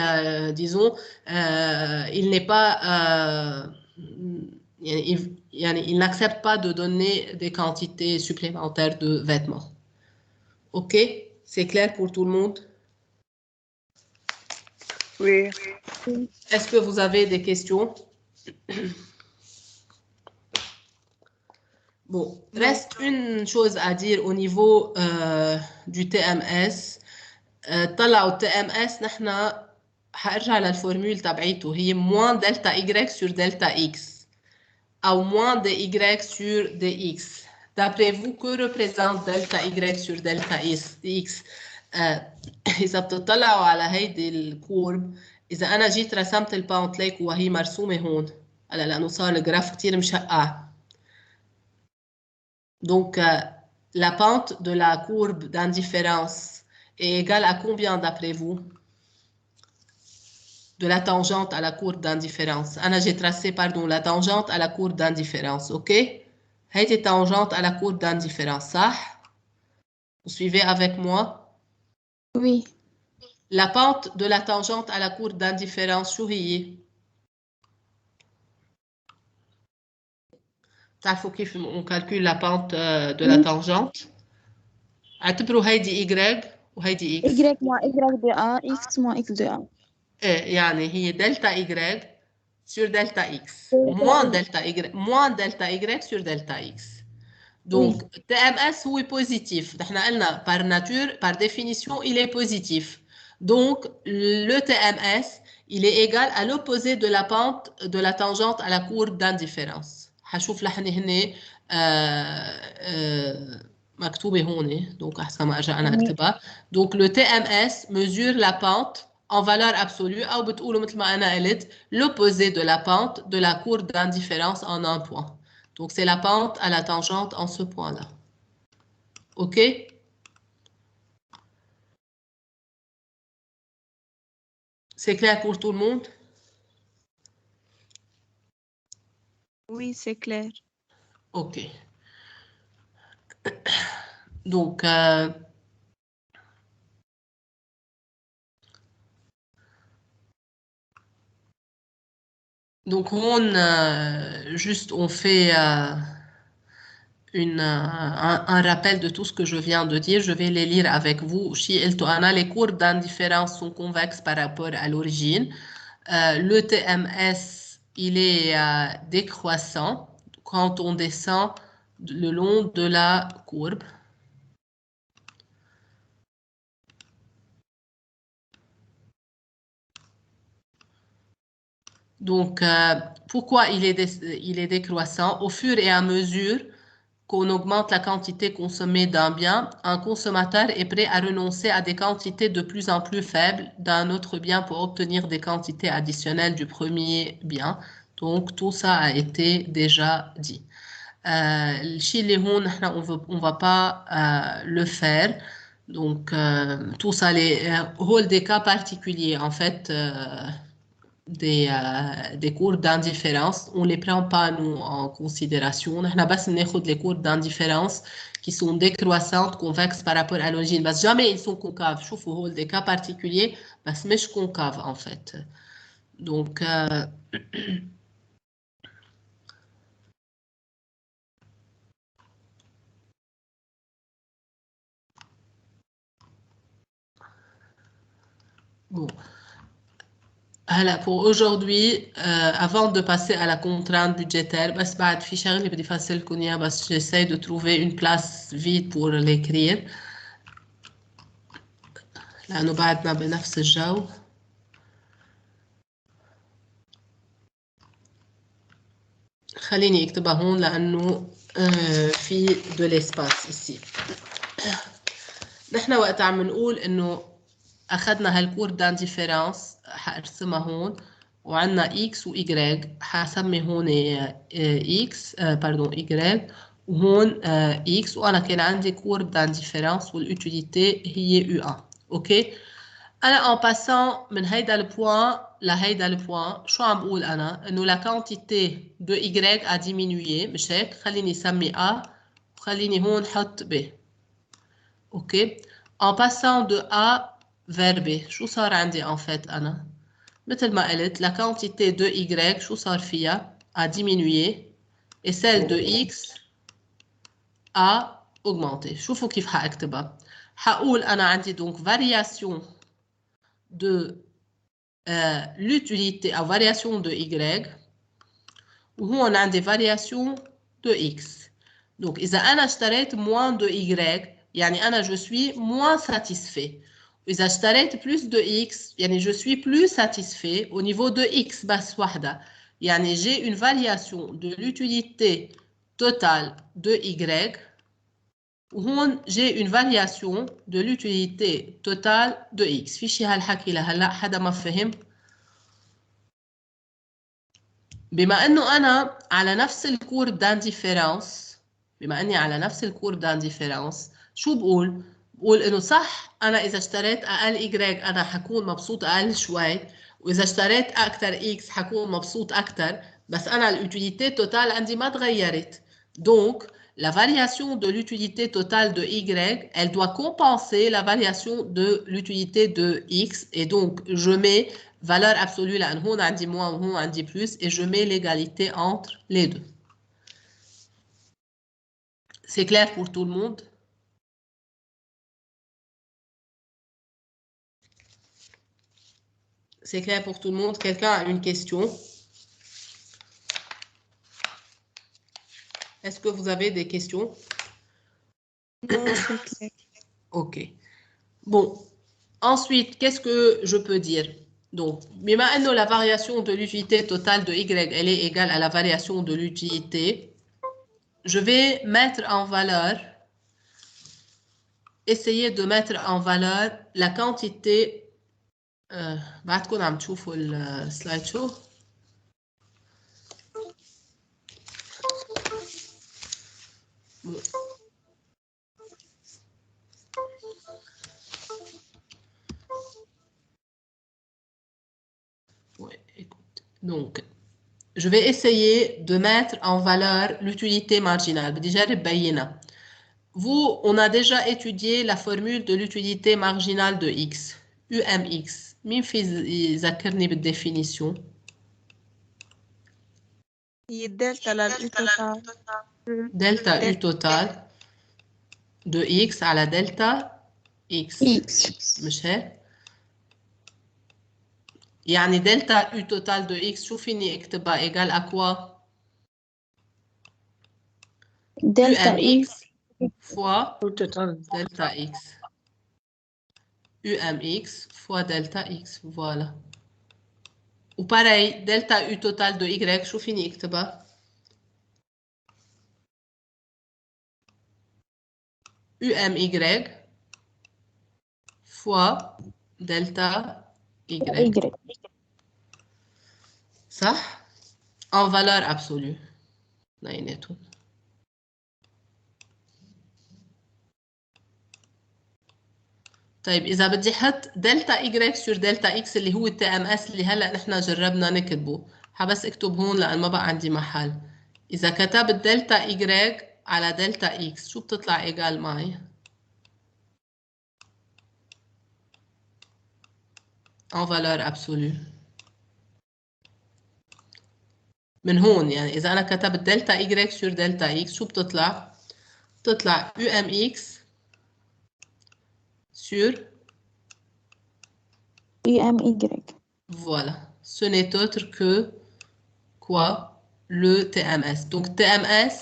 disons il n'est pas il n'accepte pas de donner des quantités supplémentaires de vêtements. OK? C'est clair pour tout le monde? Oui. Est-ce que vous avez des questions? Bon, reste une chose à dire au niveau du TMS. طلعوا TMS نحن حارجع للفورمول تبعيته هي moins delta Y sur delta X ou moins dy sur dx. D'après vous, que représente delta Y sur delta X? إذا بتطلعوا على هيدي الكورب، إذا أنا جيت رسمت الباونت ليك وهي مرسومة هون، هلا لأنه صار الجراف كتير مشقع. Donc, la pente de la courbe d'indifférence est égale à combien d'après vous? De la tangente à la courbe d'indifférence. Anna, j'ai tracé, pardon, la tangente à la courbe d'indifférence, ok? Heidi tangente à la courbe d'indifférence, ça? Vous suivez avec moi? Oui. La pente de la tangente à la courbe d'indifférence, شو هي؟ تعرفوا كيف on calcule la pente de la tangente؟ اعتبروا هيدي Y وهيدي X. Y moins Y de A, X moins X de A. ايه يعني هي دلتا Y sur delta X moins delta Y sur delta X. Donc, TMS هو positif. نحن قلنا par nature, par définition, il est positif. Donc, le TMS, il est égal à l'opposé de la pente de la tangente à la courbe d'indifférence. حشوف لحن هنا مكتوبة هون. Donc, أحسن ما أرجع أنا أكتبها. Donc, le TMS mesure la pente en valeur absolue, ou بتقولوا مثل ما أنا قلت, l'opposé de la pente de la courbe d'indifférence en un point. Donc, c'est la pente à la tangente en ce point-là. OK? C'est clair pour tout le monde? Oui, c'est clair. OK. Donc, juste on fait un rappel de tout ce que je viens de dire. Je vais les lire avec vous. Les courbes d'indifférence sont convexes par rapport à l'origine. Le TMS, il est décroissant quand on descend le long de la courbe. Donc, pourquoi il est décroissant? Au fur et à mesure qu'on augmente la quantité consommée d'un bien, un consommateur est prêt à renoncer à des quantités de plus en plus faibles d'un autre bien pour obtenir des quantités additionnelles du premier bien. Donc, tout ça a été déjà dit. Chez les hauts, on va pas le faire. Donc, tout ça, les rôles des cas particuliers, en fait, des cours d'indifférence, on ne les prend pas, nous, en considération. On a pas les cours d'indifférence qui sont décroissantes, convexes par rapport à l'origine. Mais jamais ils sont concaves. Je trouve des cas particuliers, mais c'est concave, en fait. Donc, bon. Alors, pour aujourd'hui, avant de passer à la contrainte budgétaire, j'essaie de trouver une place vide pour l'écrire. لأنه بعدنا بنفس الجو. خليني اكتبها هون لأنه في de l'espace ici. نحن وقت عم نقول إنه أخذنا هالكورب دانديفيرانس حأرسمها هون وعندنا x و y حسمي هون x باردون y وهون x وأنا كان عندي كورب دانديفيرانس والutilité هي u1. اوكي انا en passant من هيدا البوان لهيدا البوان شو عم بقول انا انه la quantité de y a diminué مش هيك خليني اسمي a وخليني هون حط b. اوكي en passant de a vers b شو صار عندي en fait انا مثل ما قلت la quantité de y شو صار فيها a diminué et celle de x a augmenté. شوفوا كيف حاكتبها. حقول أنا عندي donc variation de l'utilité à variation de y وهون عندي variation de x. Donc إذا أنا اشتريت moins de y يعني أنا je suis moins satisfait. إذا اشتريت plus de x يعني je suis plus satisfait au niveau de x بس واحدة. يعني j'ai une variation de l'utilité totale de y j'ai une variation de l'utilité totale de X. في شي هالحكي لهلا حدا ما فهم؟ بما انه انا على نفس الكور d'aindifference، بما اني على نفس الكور d'aindifference، شو بقول؟ بقول انه صح انا اذا اشتريت اقل Y انا حكون مبسوط اقل شوي، واذا اشتريت اكثر X حكون مبسوط اكثر، بس انا l'utilité totale عندي ما تغيرت. Donc la variation de l'utilité totale de Y, elle doit compenser la variation de l'utilité de X, et donc je mets valeur absolue لأن هون عندي moins وهون عندي plus, et je mets l'égalité entre les deux. C'est clair pour tout le monde? C'est clair pour tout le monde? Quelqu'un a une question? Est-ce que vous avez des questions? Non, c'est clair. Ok. Bon. Ensuite, qu'est-ce que je peux dire? Donc, بما أنه la variation de l'utilité totale de Y, elle est égale à la variation de l'utilité, je vais mettre en valeur, essayer de mettre en valeur la quantité. بعدكم عم تشوفوا السلايد شو؟ Ouais, écoute. Donc, je vais essayer de mettre en valeur l'utilité marginale. بدي جرب بينها. Vous, on a déjà étudié la formule de l'utilité marginale de X, UMX. مين في يذكرني بالديفينيسيون؟ هي الدلتا للإي توتال. دلتا U total de X على دلتا X. مش هيك؟ يعني دلتا U total de X شو فيني اكتبها إيجال à quoi؟ دلتا UMX fois delta X. UMX fois delta X. Voilà. Ou pareil, delta U total de Y, شو فيني اكتبها؟ UMY fois delta Y. صح؟ En valeur absolue. نايناتهم. طيب إذا بدي أحط دلتا Y sur دلتا X اللي هو التي ام اس اللي هلا نحن جربنا نكتبه، حبس اكتب هون لأن ما بقى عندي محل. إذا كتبت دلتا Y على دلتا X شو بتطلع إيجال معي؟ En valeur absolue. من هون يعني إذا أنا كتبت دلتا Y sur دلتا X شو بتطلع؟ بتطلع UMX sur UMY. Voilà. Ce n'est autre que quoi? Le TMS. Donc TMS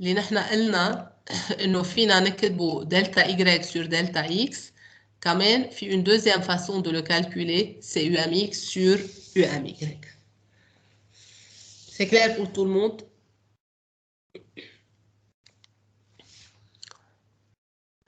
اللي نحن قلنا إنه فينا نكتبه دلتا Y sur delta X. كمان في une deuxième façon de le calculer, c'est UMX sur UMY. C'est clair pour tout le monde?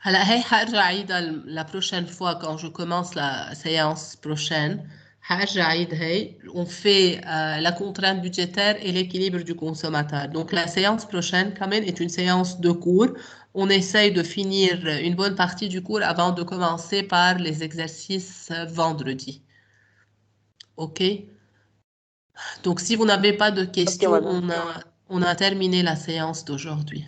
هلا هي حارجع عيدها la prochaine fois quand je commence la séance prochaine. حارجع عيد هي. On fait la contrainte budgétaire et l'équilibre du consommateur. Donc la séance prochaine quand même est une séance de cours. On essaye de finir une bonne partie du cours avant de commencer par les exercices vendredi. OK? Donc si vous n'avez pas de questions, on a terminé la séance d'aujourd'hui.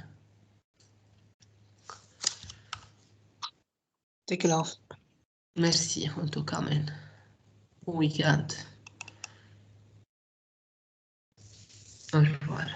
Merci en tout cas, man. Bon week-end. Au revoir.